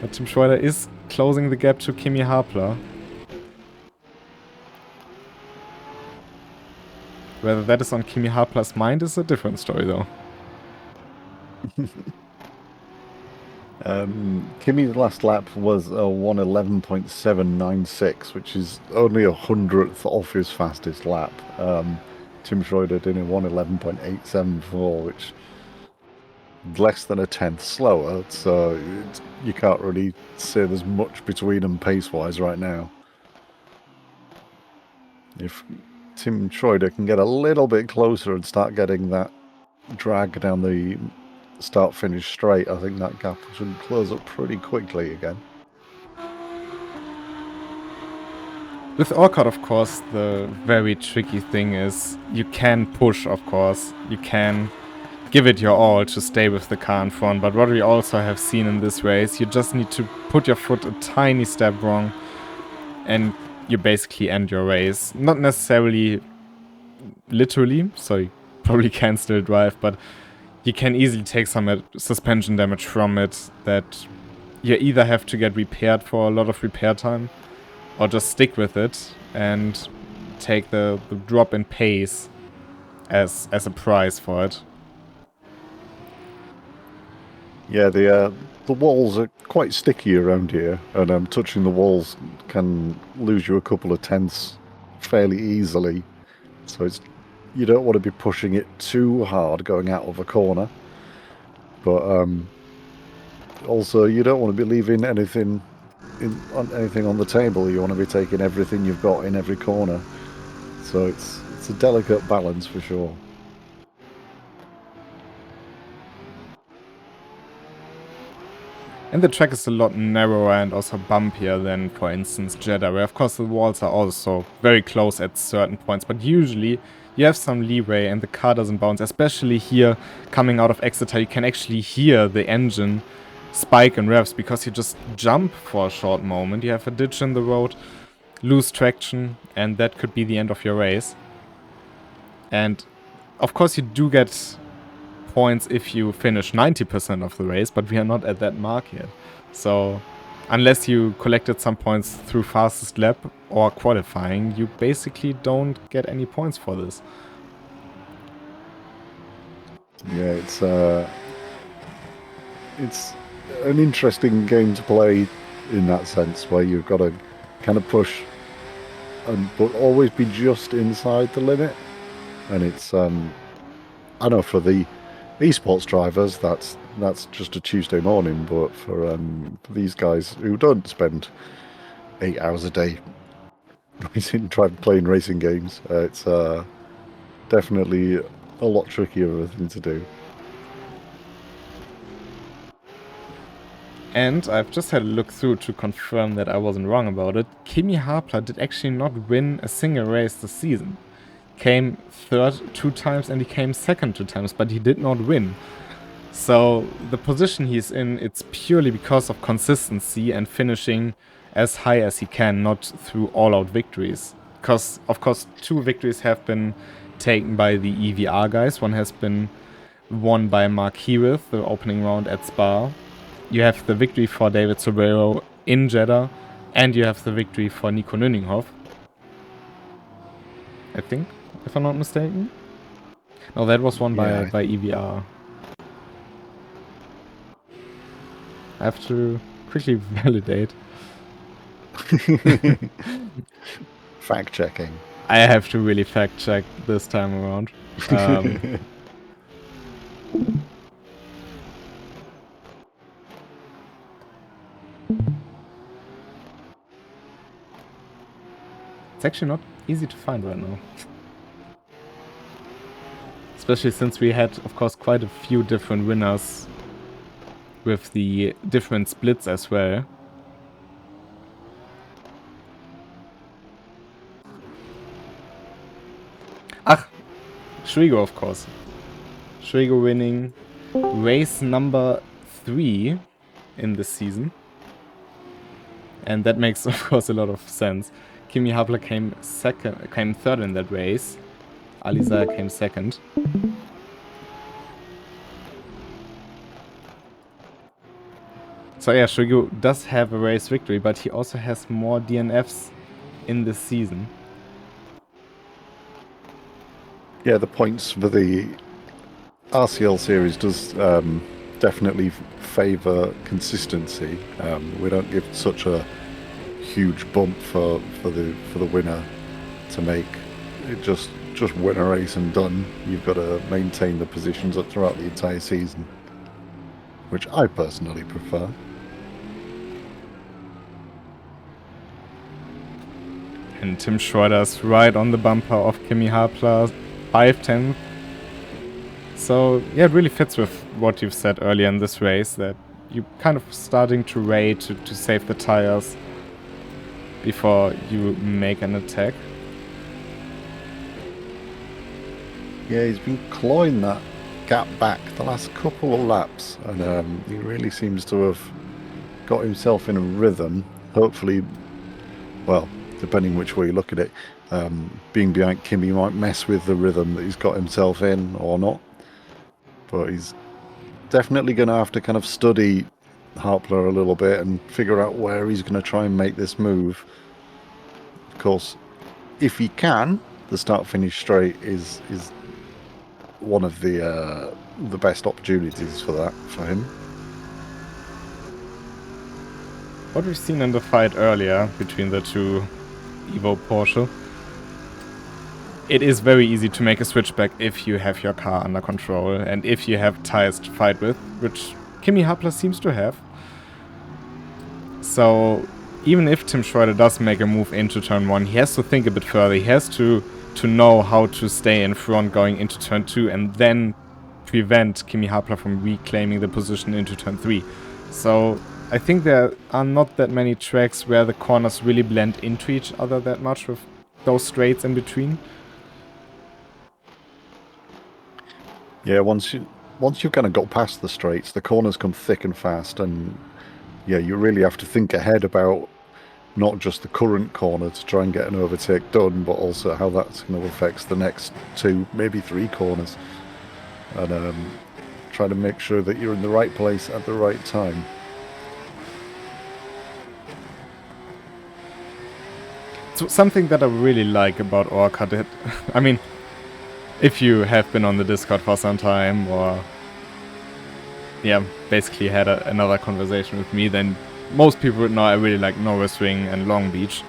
But Tim Schroeder is closing the gap to Kimi Hapler. Whether that is on Kimi Hapler's mind is a different story, though. Kimi's last lap was a 1:11.796, which is only 100th off his fastest lap. Tim Schroeder did a 1:11.874, which is less than a tenth slower, so you can't really say there's much between them pace-wise right now. If Tim Schroeder can get a little bit closer and start getting that drag down the start-finish straight, I think that gap should close up pretty quickly again. With Orchard, of course, the very tricky thing is you can push, of course. You can give it your all to stay with the car in front, but what we also have seen in this race, you just need to put your foot a tiny step wrong and you basically end your race. Not necessarily literally, so you probably can still drive, but you can easily take some suspension damage from it that you either have to get repaired for a lot of repair time or just stick with it and take the drop in pace as a price for it. Yeah, the walls are quite sticky around here, and touching the walls can lose you a couple of tenths fairly easily. So you don't want to be pushing it too hard going out of a corner, but also you don't want to be leaving anything on the table. You want to be taking everything you've got in every corner. So it's a delicate balance for sure. And the track is a lot narrower and also bumpier than, for instance, Jeddah, where of course the walls are also very close at certain points, but usually you have some leeway and the car doesn't bounce. Especially here, coming out of Exeter, you can actually hear the engine spike in revs because you just jump for a short moment. You have a ditch in the road, lose traction, and that could be the end of your race. And of course you do get points if you finish 90% of the race, but we are not at that mark yet. So unless you collected some points through fastest lap or qualifying, you basically don't get any points for this. Yeah, it's an interesting game to play in that sense, where you've got to kind of push, but always be just inside the limit. And it's, I know for the esports drivers, that's just a Tuesday morning, but for these guys who don't spend 8 hours a day playing racing games, it's definitely a lot trickier of a thing to do. And I've just had a look through to confirm that I wasn't wrong about it. Kimi Harpler did actually not win a single race this season. Came third 2 times and he came second 2 times, but he did not win. So the position he's in, it's purely because of consistency and finishing as high as he can, not through all-out victories. Because, of course, 2 victories have been taken by the EVR guys. One has been won by Mark Hewitt, the opening round at Spa. You have the victory for David Sobrero in Jeddah, and you have the victory for Nico Nüninghoff. I think, if I'm not mistaken. No, that was won by EVR. I have to quickly validate. Fact checking. I have to really fact check this time around. It's actually not easy to find right now. Especially since we had, of course, quite a few different winners with the different splits as well. Ach, Schrigo, of course. Schrigo winning race number 3 in this season. And that makes, of course, a lot of sense. Kimi Harpler came third in that race. Aliza came second. So yeah, Schrigo does have a race victory, but he also has more DNFs in this season. Yeah, the points for the RCL series does definitely favour consistency. We don't give such a huge bump for the winner to make. It just win a race and done. You've got to maintain the positions up throughout the entire season, which I personally prefer. And Tim Schroeder's right on the bumper of Kimi Harpler, 5/10. So yeah, it really fits with what you've said earlier in this race, that you're kind of starting to raid to save the tires before you make an attack. Yeah, he's been clawing that gap back the last couple of laps, and he really seems to have got himself in a rhythm. Hopefully, well, depending which way you look at it, being behind Kimi might mess with the rhythm that he's got himself in or not. But he's definitely going to have to kind of study Harpler a little bit and figure out where he's going to try and make this move. Of course, if he can, the start-finish straight is one of the best opportunities for that for him. What we've seen in the fight earlier between the two Evo Porsche, it is very easy to make a switchback if you have your car under control and if you have tires to fight with, which Kimi Harpler seems to have. So even if Tim Schroeder does make a move into turn 1, he has to think a bit further. He has to know how to stay in front going into turn 2 and then prevent Kimi Harpler from reclaiming the position into turn 3. So I think there are not that many tracks where the corners really blend into each other that much with those straights in between. Yeah, once you've kind of got past the straights, the corners come thick and fast, and yeah, you really have to think ahead about not just the current corner to try and get an overtake done, but also how that's going to affect the next 2, maybe 3 corners, and try to make sure that you're in the right place at the right time. So something that I really like about Orca, I mean, if you have been on the Discord for some time or yeah, basically had another conversation with me. Then most people would know I really like Norris Ring and Long Beach.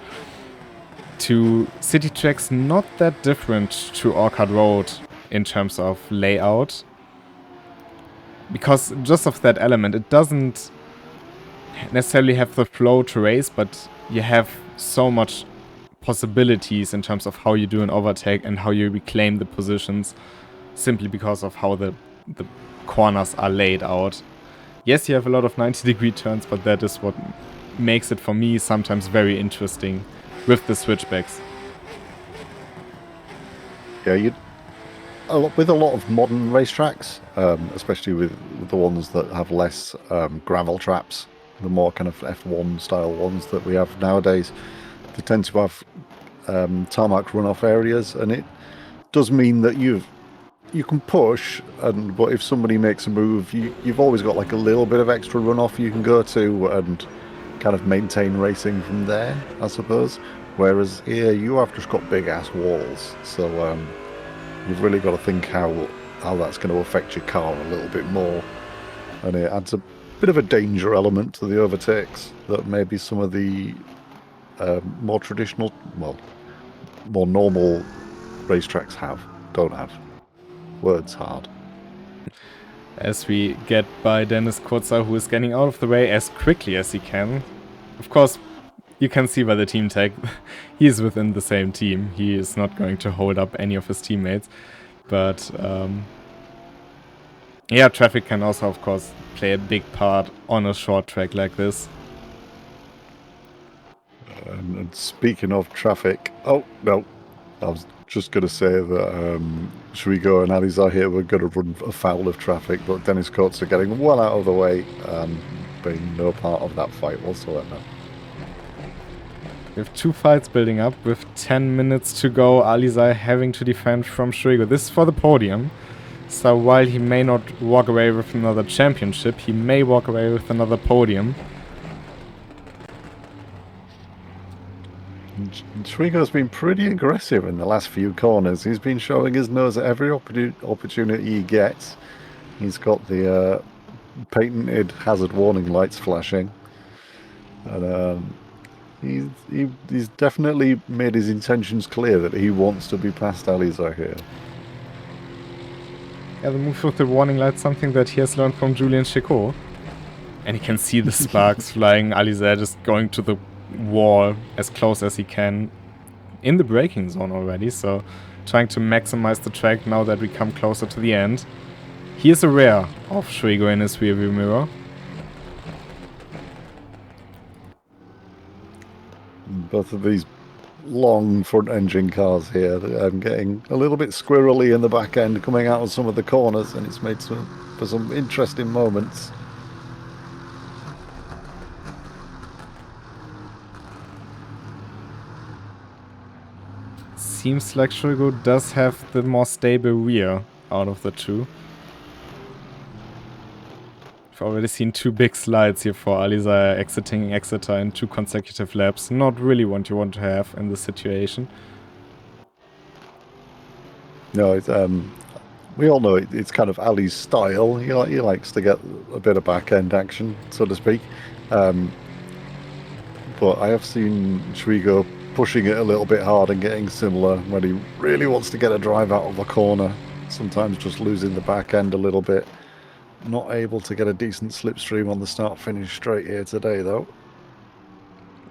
To city tracks, not that different to Orchard Road in terms of layout. Because just of that element, it doesn't necessarily have the flow to race, but you have so much possibilities in terms of how you do an overtake and how you reclaim the positions simply because of how the corners are laid out. Yes, you have a lot of 90-degree turns, but that is what makes it for me sometimes very interesting with the switchbacks. Yeah, with a lot of modern racetracks, especially with the ones that have less gravel traps, the more kind of F1 style ones that we have nowadays, they tend to have tarmac runoff areas, and it does mean that you can push, but if somebody makes a move, you've always got like a little bit of extra runoff you can go to and kind of maintain racing from there, I suppose. Whereas here you have just got big ass walls, so you've really got to think how that's going to affect your car a little bit more, and it adds a bit of a danger element to the overtakes that maybe some of the more traditional, well, more normal racetracks don't have. Words hard. As we get by Dennis Kurzer, who is getting out of the way as quickly as he can. Of course, you can see by the team tag, he is within the same team. He is not going to hold up any of his teammates. But, yeah, traffic can also, of course, play a big part on a short track like this. And speaking of traffic, oh, no, I was just going to say that Shrigo and Alizar here were going to run afoul of traffic, but Dennis Coates are getting well out of the way, being no part of that fight whatsoever. We have two fights building up with 10 minutes to go. Alizar having to defend from Shrigo. This is for the podium. So while he may not walk away with another championship, he may walk away with another podium. Shrigo's been pretty aggressive in the last few corners. He's been showing his nose at every opportunity he gets. He's got the patented hazard warning lights flashing. And he's definitely made his intentions clear that he wants to be past Alizar here. Yeah, the move with the warning light, something that he has learned from Julian Chicot. And he can see the sparks flying. Alizar just going to the wall as close as he can in the braking zone already. So trying to maximize the track now that we come closer to the end. He is aware of Shrigo in his rearview mirror. Both of these long front engine cars here, I'm getting a little bit squirrely in the back end coming out of some of the corners, and it's made for some interesting moments. Seems like Shrigo does have the more stable rear out of the two. I've already seen two big slides here for Alizar exiting Exeter in 2 consecutive laps. Not really what you want to have in this situation. No, it's, we all know it's kind of Ali's style. He likes to get a bit of back-end action, so to speak. But I have seen Shrigo pushing it a little bit hard and getting similar when he really wants to get a drive out of the corner. Sometimes just losing the back end a little bit. Not able to get a decent slipstream on the start-finish straight here today, though.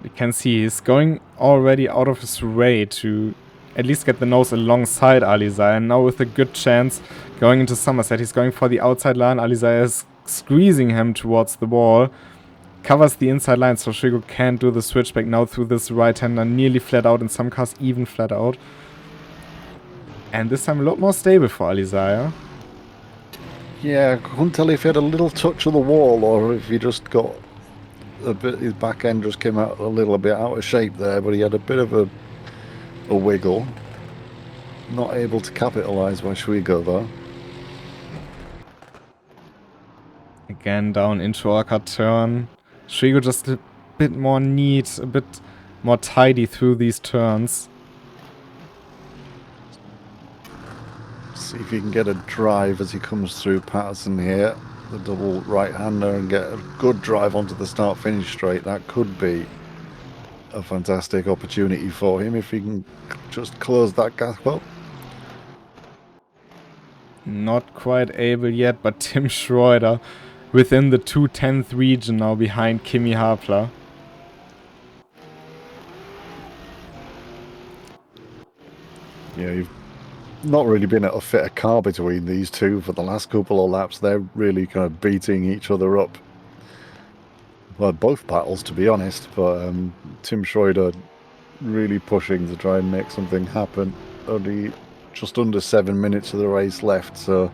You can see he's going already out of his way to at least get the nose alongside Alizar. And now with a good chance going into Somerset, he's going for the outside line. Alizar is squeezing him towards the wall. Covers the inside line, so Shrigo can't do the switchback now through this right-hander. Nearly flat out, in some cars even flat out. And this time a lot more stable for Alizar. Yeah, I couldn't tell if he had a little touch of the wall or if he just got a bit, his back end just came out a little bit out of shape there, but he had a bit of a wiggle. Not able to capitalise by Shrigo though. Again down into Orchard turn. Shrigo just a bit more neat, a bit more tidy through these turns. See if he can get a drive as he comes through Patterson here. the double right-hander and get a good drive onto the start-finish straight, that could be a fantastic opportunity for him if he can just close that gap up. Not quite able yet, but Tim Schroeder within the 2/10th region now behind Kimi Hapler. Yeah, you've not really been able to fit a car between these two for the last couple of laps. They're really kind of beating each other up. Well, both battles, to be honest, but Tim Schroeder really pushing to try and make something happen. Only just under 7 minutes of the race left, so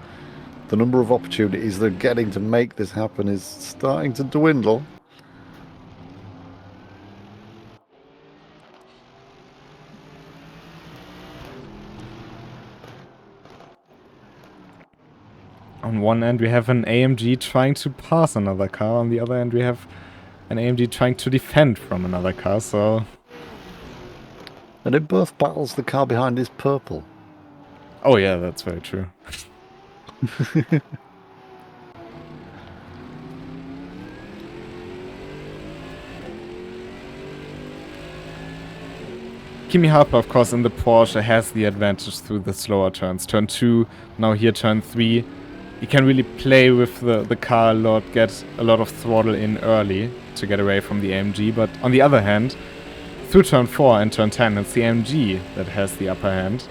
the number of opportunities they're getting to make this happen is starting to dwindle. On one end we have an AMG trying to pass another car, on the other end we have an AMG trying to defend from another car, so... And in both battles the car behind is purple. Oh yeah, that's very true. Kimi Harper, of course, in the Porsche has the advantage through the slower turns. Turn 2, now here turn 3. He can really play with the car a lot, get a lot of throttle in early to get away from the AMG. But on the other hand, through turn 4 and turn 10, it's the AMG that has the upper hand.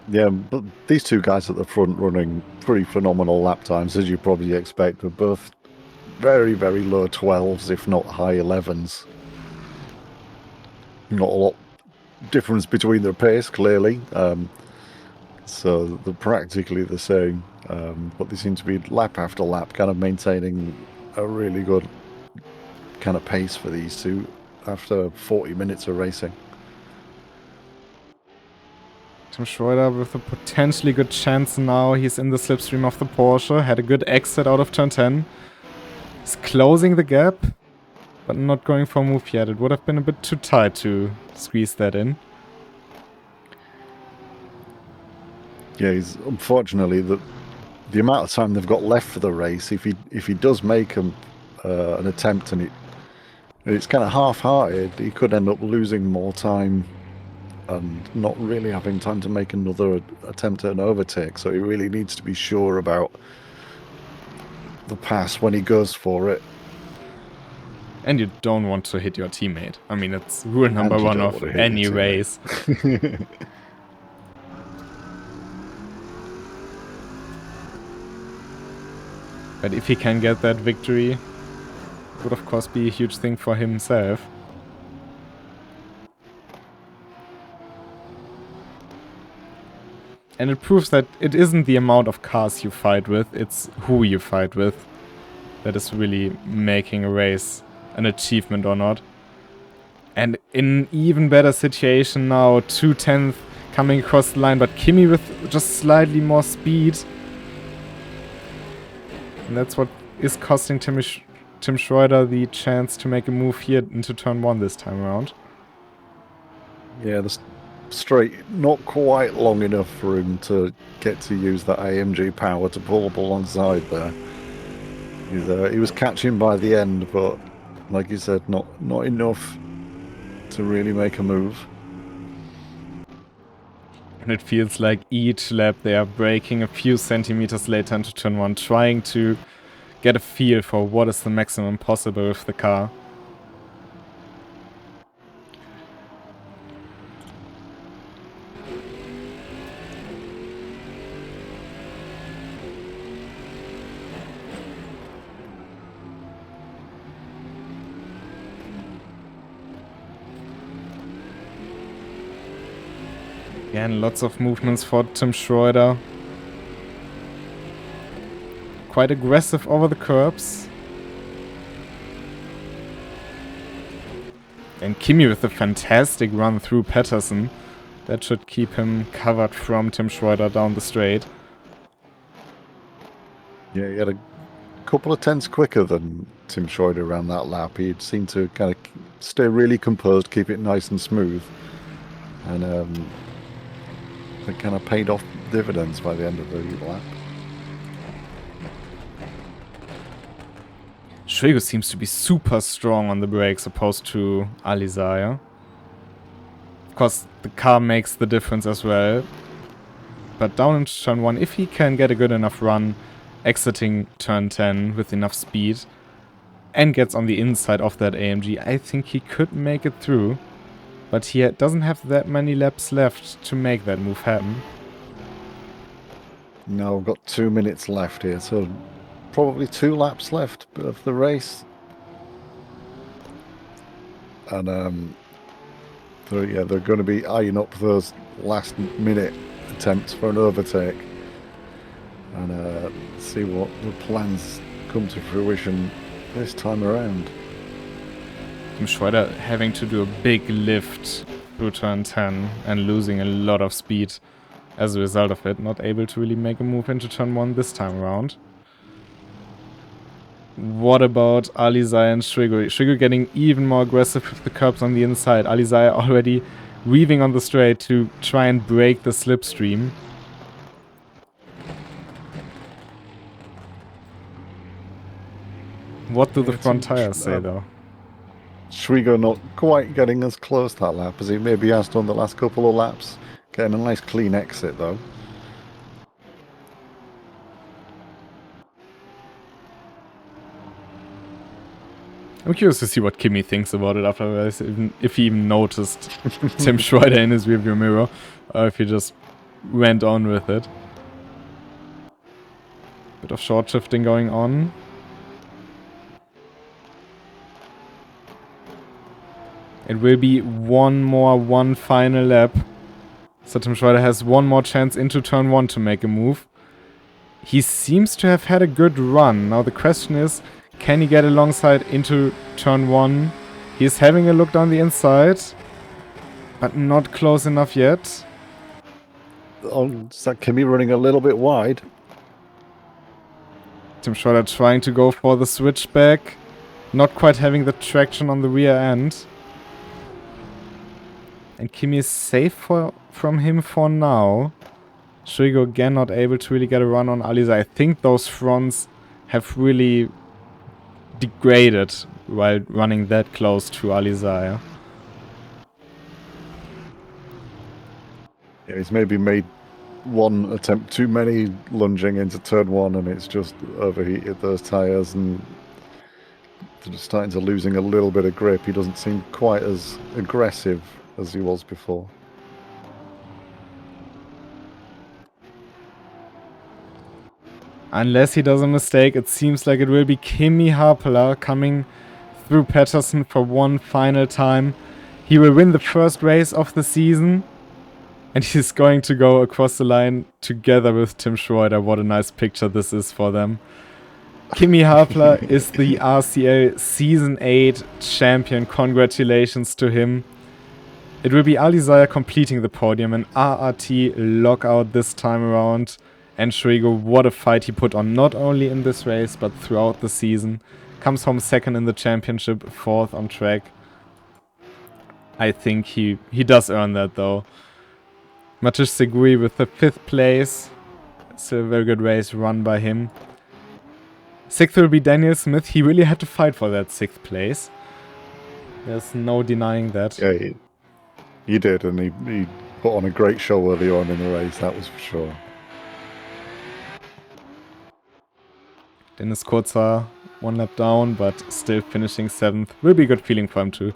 Yeah, but these two guys at the front running pretty phenomenal lap times, as you probably expect. They're both very, very low 12s, if not high 11s. Not a lot difference between their pace, clearly. So they're practically the same. But they seem to be lap after lap kind of maintaining a really good kind of pace for these two after 40 minutes of racing. Tim Schroeder with a potentially good chance now. He's in the slipstream of the Porsche. Had a good exit out of turn 10. He's closing the gap, but not going for a move yet. It would have been a bit too tight to squeeze that in. Yeah, he's unfortunately the amount of time they've got left for the race. If he does make an attempt and it's kind of half-hearted, he could end up losing more time and not really having time to make another attempt at an overtake. So he really needs to be sure about the pass when he goes for it. And you don't want to hit your teammate. I mean, it's rule number 1 of any race. But if he can get that victory, it would of course be a huge thing for himself. And it proves that it isn't the amount of cars you fight with, it's who you fight with that is really making a race an achievement or not. And in an even better situation now, 2/10 coming across the line, but Kimi with just slightly more speed. And that's what is costing Tim Schroeder the chance to make a move here into turn 1 this time around. Yeah, the straight not quite long enough for him to get to use that AMG power to pull up alongside there. He was catching by the end, but like you said, not enough to really make a move. And it feels like each lap they are braking a few centimeters later into turn 1, trying to get a feel for what is the maximum possible with the car. Again, lots of movements for Tim Schroeder. Quite aggressive over the curbs. And Kimi with a fantastic run through Patterson. That should keep him covered from Tim Schroeder down the straight. Yeah, he had a couple of tenths quicker than Tim Schroeder around that lap. He seemed to kind of stay really composed, keep it nice and smooth. And it kind of paid off dividends by the end of the lap. Schwego seems to be super strong on the brakes opposed to Alizaya. Of course, the car makes the difference as well. But down into turn 1, if he can get a good enough run, exiting turn 10 with enough speed, and gets on the inside of that AMG, I think he could make it through. But he doesn't have that many laps left to make that move happen. No, we've got 2 minutes left here, so probably 2 laps left of the race. And they're going to be eyeing up those last minute attempts for an overtake. And see what the plans come to fruition this time around. Schroeder having to do a big lift through turn 10 and losing a lot of speed as a result of it. Not able to really make a move into turn 1 this time around. What about Alizaya and Schwego? Schwego getting even more aggressive with the curbs on the inside. Alizaya already weaving on the straight to try and break the slipstream. What do the front tires say, though? Schwego not quite getting as close that lap as he maybe has done the last couple of laps. Getting a nice clean exit, though. I'm curious to see what Kimi thinks about it after this, if he even noticed Tim Schroeder in his rearview mirror, or if he just went on with it. Bit of short shifting going on. It will be one final lap. So Tim Schroeder has one more chance into turn 1 to make a move. He seems to have had a good run. Now the question is, can he get alongside into turn 1? He's having a look down the inside, but not close enough yet. Is that Kimi running a little bit wide? Tim Schroeder trying to go for the switchback. Not quite having the traction on the rear end. And Kimi is safe from him for now. Schwego again not able to really get a run on Alizaya. I think those fronts have really degraded while running that close to Alizaya. Yeah, he's maybe made one attempt too many lunging into turn 1 and it's just overheated those tyres and they're just starting to losing a little bit of grip. He doesn't seem quite as aggressive as he was before. Unless he does a mistake, it seems like it will be Kimi Harpela coming through Patterson for one final time. He will win the first race of the season. And he's going to go across the line together with Tim Schroeder. What a nice picture this is for them. Kimi Harpela is the RCL Season 8 champion. Congratulations to him. It will be Alizaya completing the podium, an RRT lockout this time around. And Schwego, what a fight he put on, not only in this race, but throughout the season. Comes home second in the championship, fourth on track. I think he does earn that, though. Matish Segui with the 5th place. Still a very good race run by him. 6th will be Daniel Smith. He really had to fight for that 6th place. There's no denying that. Yeah, he did, and he put on a great show early on in the race, that was for sure. Dennis Kurzer, 1 lap down, but still finishing 7th. Will be a good feeling for him to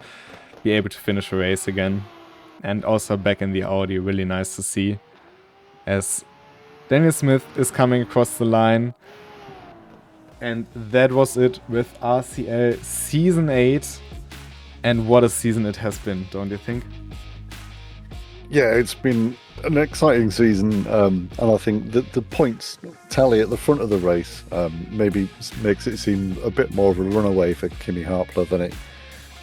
be able to finish a race again. And also back in the Audi, really nice to see. As Daniel Smith is coming across the line. And that was it with RCL Season 8. And what a season it has been, don't you think? Yeah, it's been an exciting season, and I think that the points tally at the front of the race maybe makes it seem a bit more of a runaway for Kimi Harpela than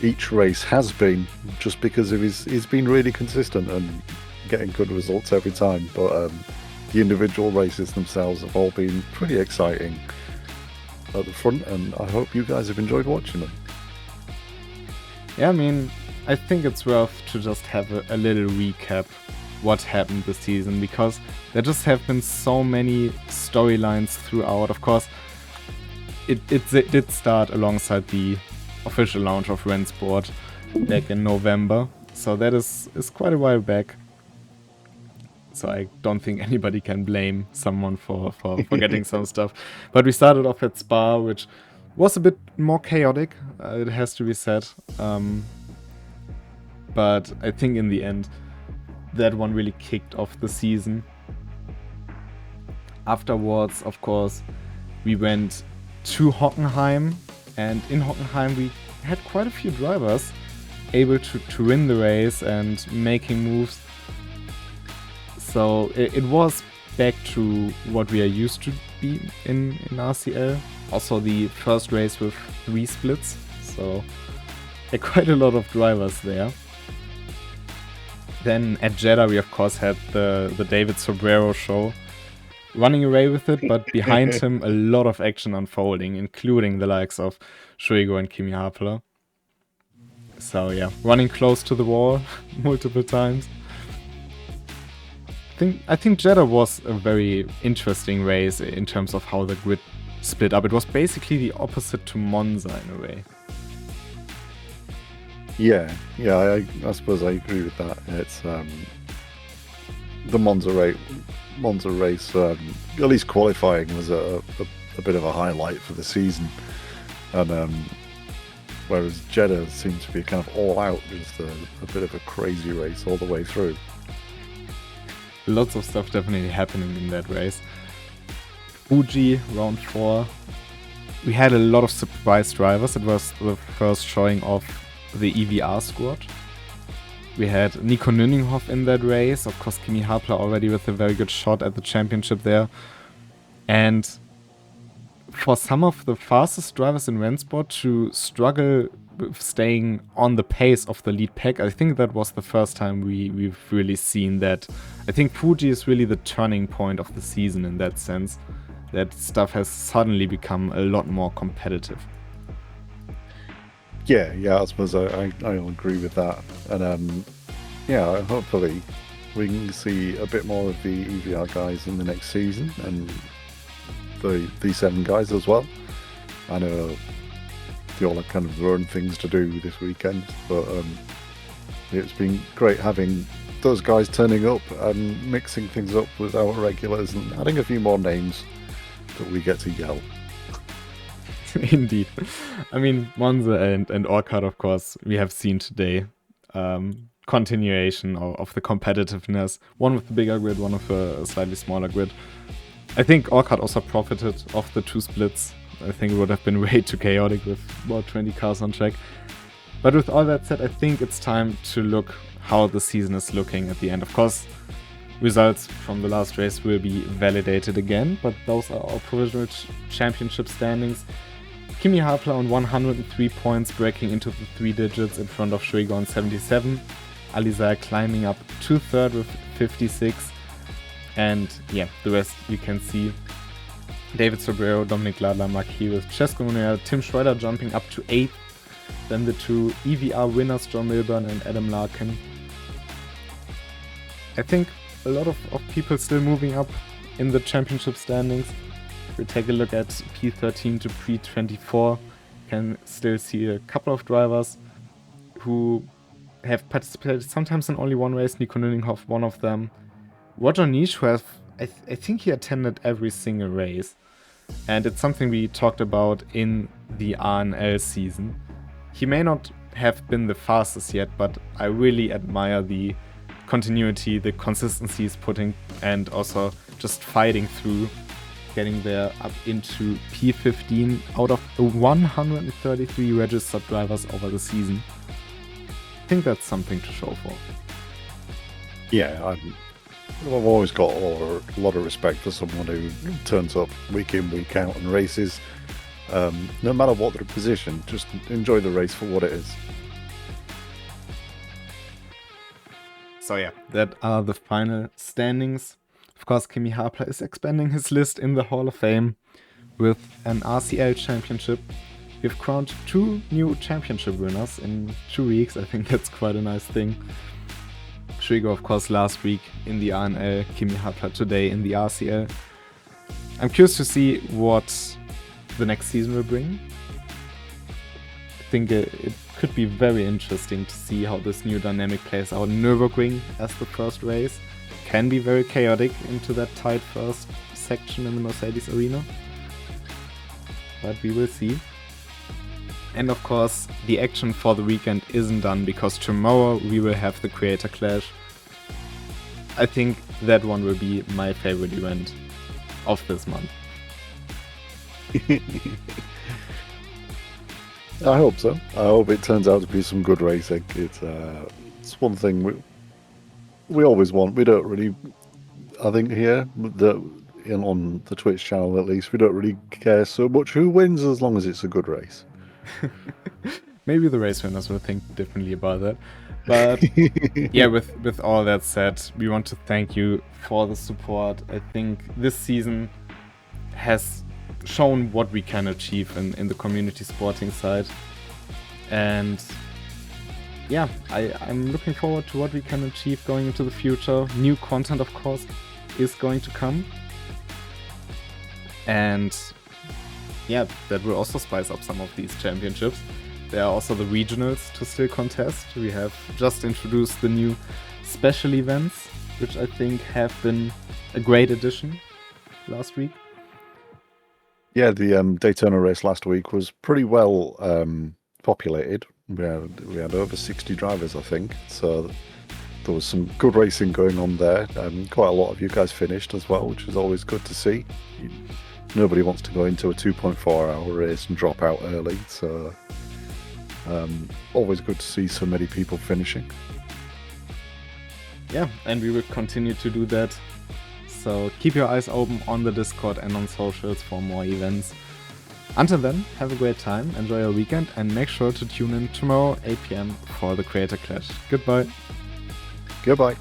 each race has been, just because of he's been really consistent and getting good results every time. But the individual races themselves have all been pretty exciting at the front, and I hope you guys have enjoyed watching them. Yeah, I mean, I think it's worth to just have a little recap what happened this season, because there just have been so many storylines throughout. Of course, it did start alongside the official launch of RENNSPORT back in November. So that is quite a while back. So I don't think anybody can blame someone for forgetting some stuff. But we started off at Spa, which was a bit more chaotic, it has to be said. But I think in the end, that one really kicked off the season. Afterwards, of course, we went to Hockenheim, and in Hockenheim we had quite a few drivers able to win the race and making moves. So it was back to what we are used to be in RCL. Also the first race with 3 splits, so quite a lot of drivers there. Then at Jeddah we of course had the David Sobrero show, running away with it, but behind him a lot of action unfolding, including the likes of Shuigo and Kimi Hapler. So yeah, running close to the wall multiple times. I think Jeddah was a very interesting race in terms of how the grid split up. It was basically the opposite to Monza in a way. Yeah, I suppose I agree with that. It's the Monza race, at least qualifying, was a bit of a highlight for the season, and whereas Jeddah seemed to be kind of all out, just a bit of a crazy race all the way through. Lots of stuff definitely happening in that race. Fuji, round 4. We had a lot of surprise drivers. It was the first showing of the EVR squad. We had Nico Nüninghoff in that race. Of course, Kimi Hapler already with a very good shot at the championship there. And for some of the fastest drivers in RENNSPORT to struggle with staying on the pace of the lead pack, I think that was the first time we've really seen that. I think Fuji is really the turning point of the season in that sense. That stuff has suddenly become a lot more competitive. Yeah, I suppose I'll agree with that. And yeah, hopefully we can see a bit more of the EVR guys in the next season, and the D7 guys as well. I know they all have kind of their own things to do this weekend, but it's been great having those guys turning up and mixing things up with our regulars and adding a few more names that we get to yell. Indeed. I mean, Monza and Orchard, of course, we have seen today. Continuation of the competitiveness. One with the bigger grid, one with a slightly smaller grid. I think Orchard also profited off the 2 splits. I think it would have been way too chaotic with about 20 cars on track. But with all that said, I think it's time to look how the season is looking at the end. Of course, results from the last race will be validated again, but those are our provisional championship standings. Kimi Hapler on 103 points, breaking into the 3 digits in front of Shuigo on 77. Alizar climbing up to 3rd with 56. And yeah, the rest you can see. David Sobrero, Dominic Ladler, Marquis with Cesco Manuel, Tim Schroeder jumping up to 8th. Then the 2 EVR winners, John Milburn and Adam Larkin. I think a lot of people still moving up in the championship standings. If we take a look at P13 to P24, you can still see a couple of drivers who have participated sometimes in only one race. Nico Nüninghoff, one of them. Roger Niche, who I think he attended every single race. And it's something we talked about in the RNL season. He may not have been the fastest yet, but I really admire the continuity, the consistency he's putting, and also just fighting through, getting there up into P15 out of the 133 registered drivers over the season. I think that's something to show for. Yeah, I've always got a lot of respect for someone who turns up week in, week out and races. No matter what their position, just enjoy the race for what it is. So yeah, that are the final standings. Of course, Kimi Hapler is expanding his list in the Hall of Fame with an RCL championship. We've crowned 2 new championship winners in 2 weeks. I think that's quite a nice thing. Shuigo, of course, last week in the RNL, Kimi Hapler today in the RCL. I'm curious to see what the next season will bring. I think it could be very interesting to see how this new dynamic plays out. Nürburgring as the first race can be very chaotic into that tight first section in the Mercedes arena, but we will see. And of course, the action for the weekend isn't done, because tomorrow we will have the Creator Clash. I think that one will be my favorite event of this month. I hope so. I hope it turns out to be some good racing. It's one thing we always want. We don't really, I think here, on the Twitch channel at least, we don't really care so much who wins as long as it's a good race. Maybe the race winners will think differently about that. But yeah, with all that said, we want to thank you for the support. I think this season has shown what we can achieve in the community sporting side. And yeah, I'm looking forward to what we can achieve going into the future. New content, of course, is going to come. And yeah, that will also spice up some of these championships. There are also the regionals to still contest. We have just introduced the new special events, which I think have been a great addition last week. Yeah, the Daytona race last week was pretty well populated. We had over 60 drivers, I think. So there was some good racing going on there. Quite a lot of you guys finished as well, which is always good to see. Nobody wants to go into a 2.4-hour race and drop out early, so always good to see so many people finishing. Yeah, and we will continue to do that. So keep your eyes open on the Discord and on socials for more events. Until then, have a great time, enjoy your weekend, and make sure to tune in tomorrow 8 PM for the Creator Clash. Goodbye. Goodbye.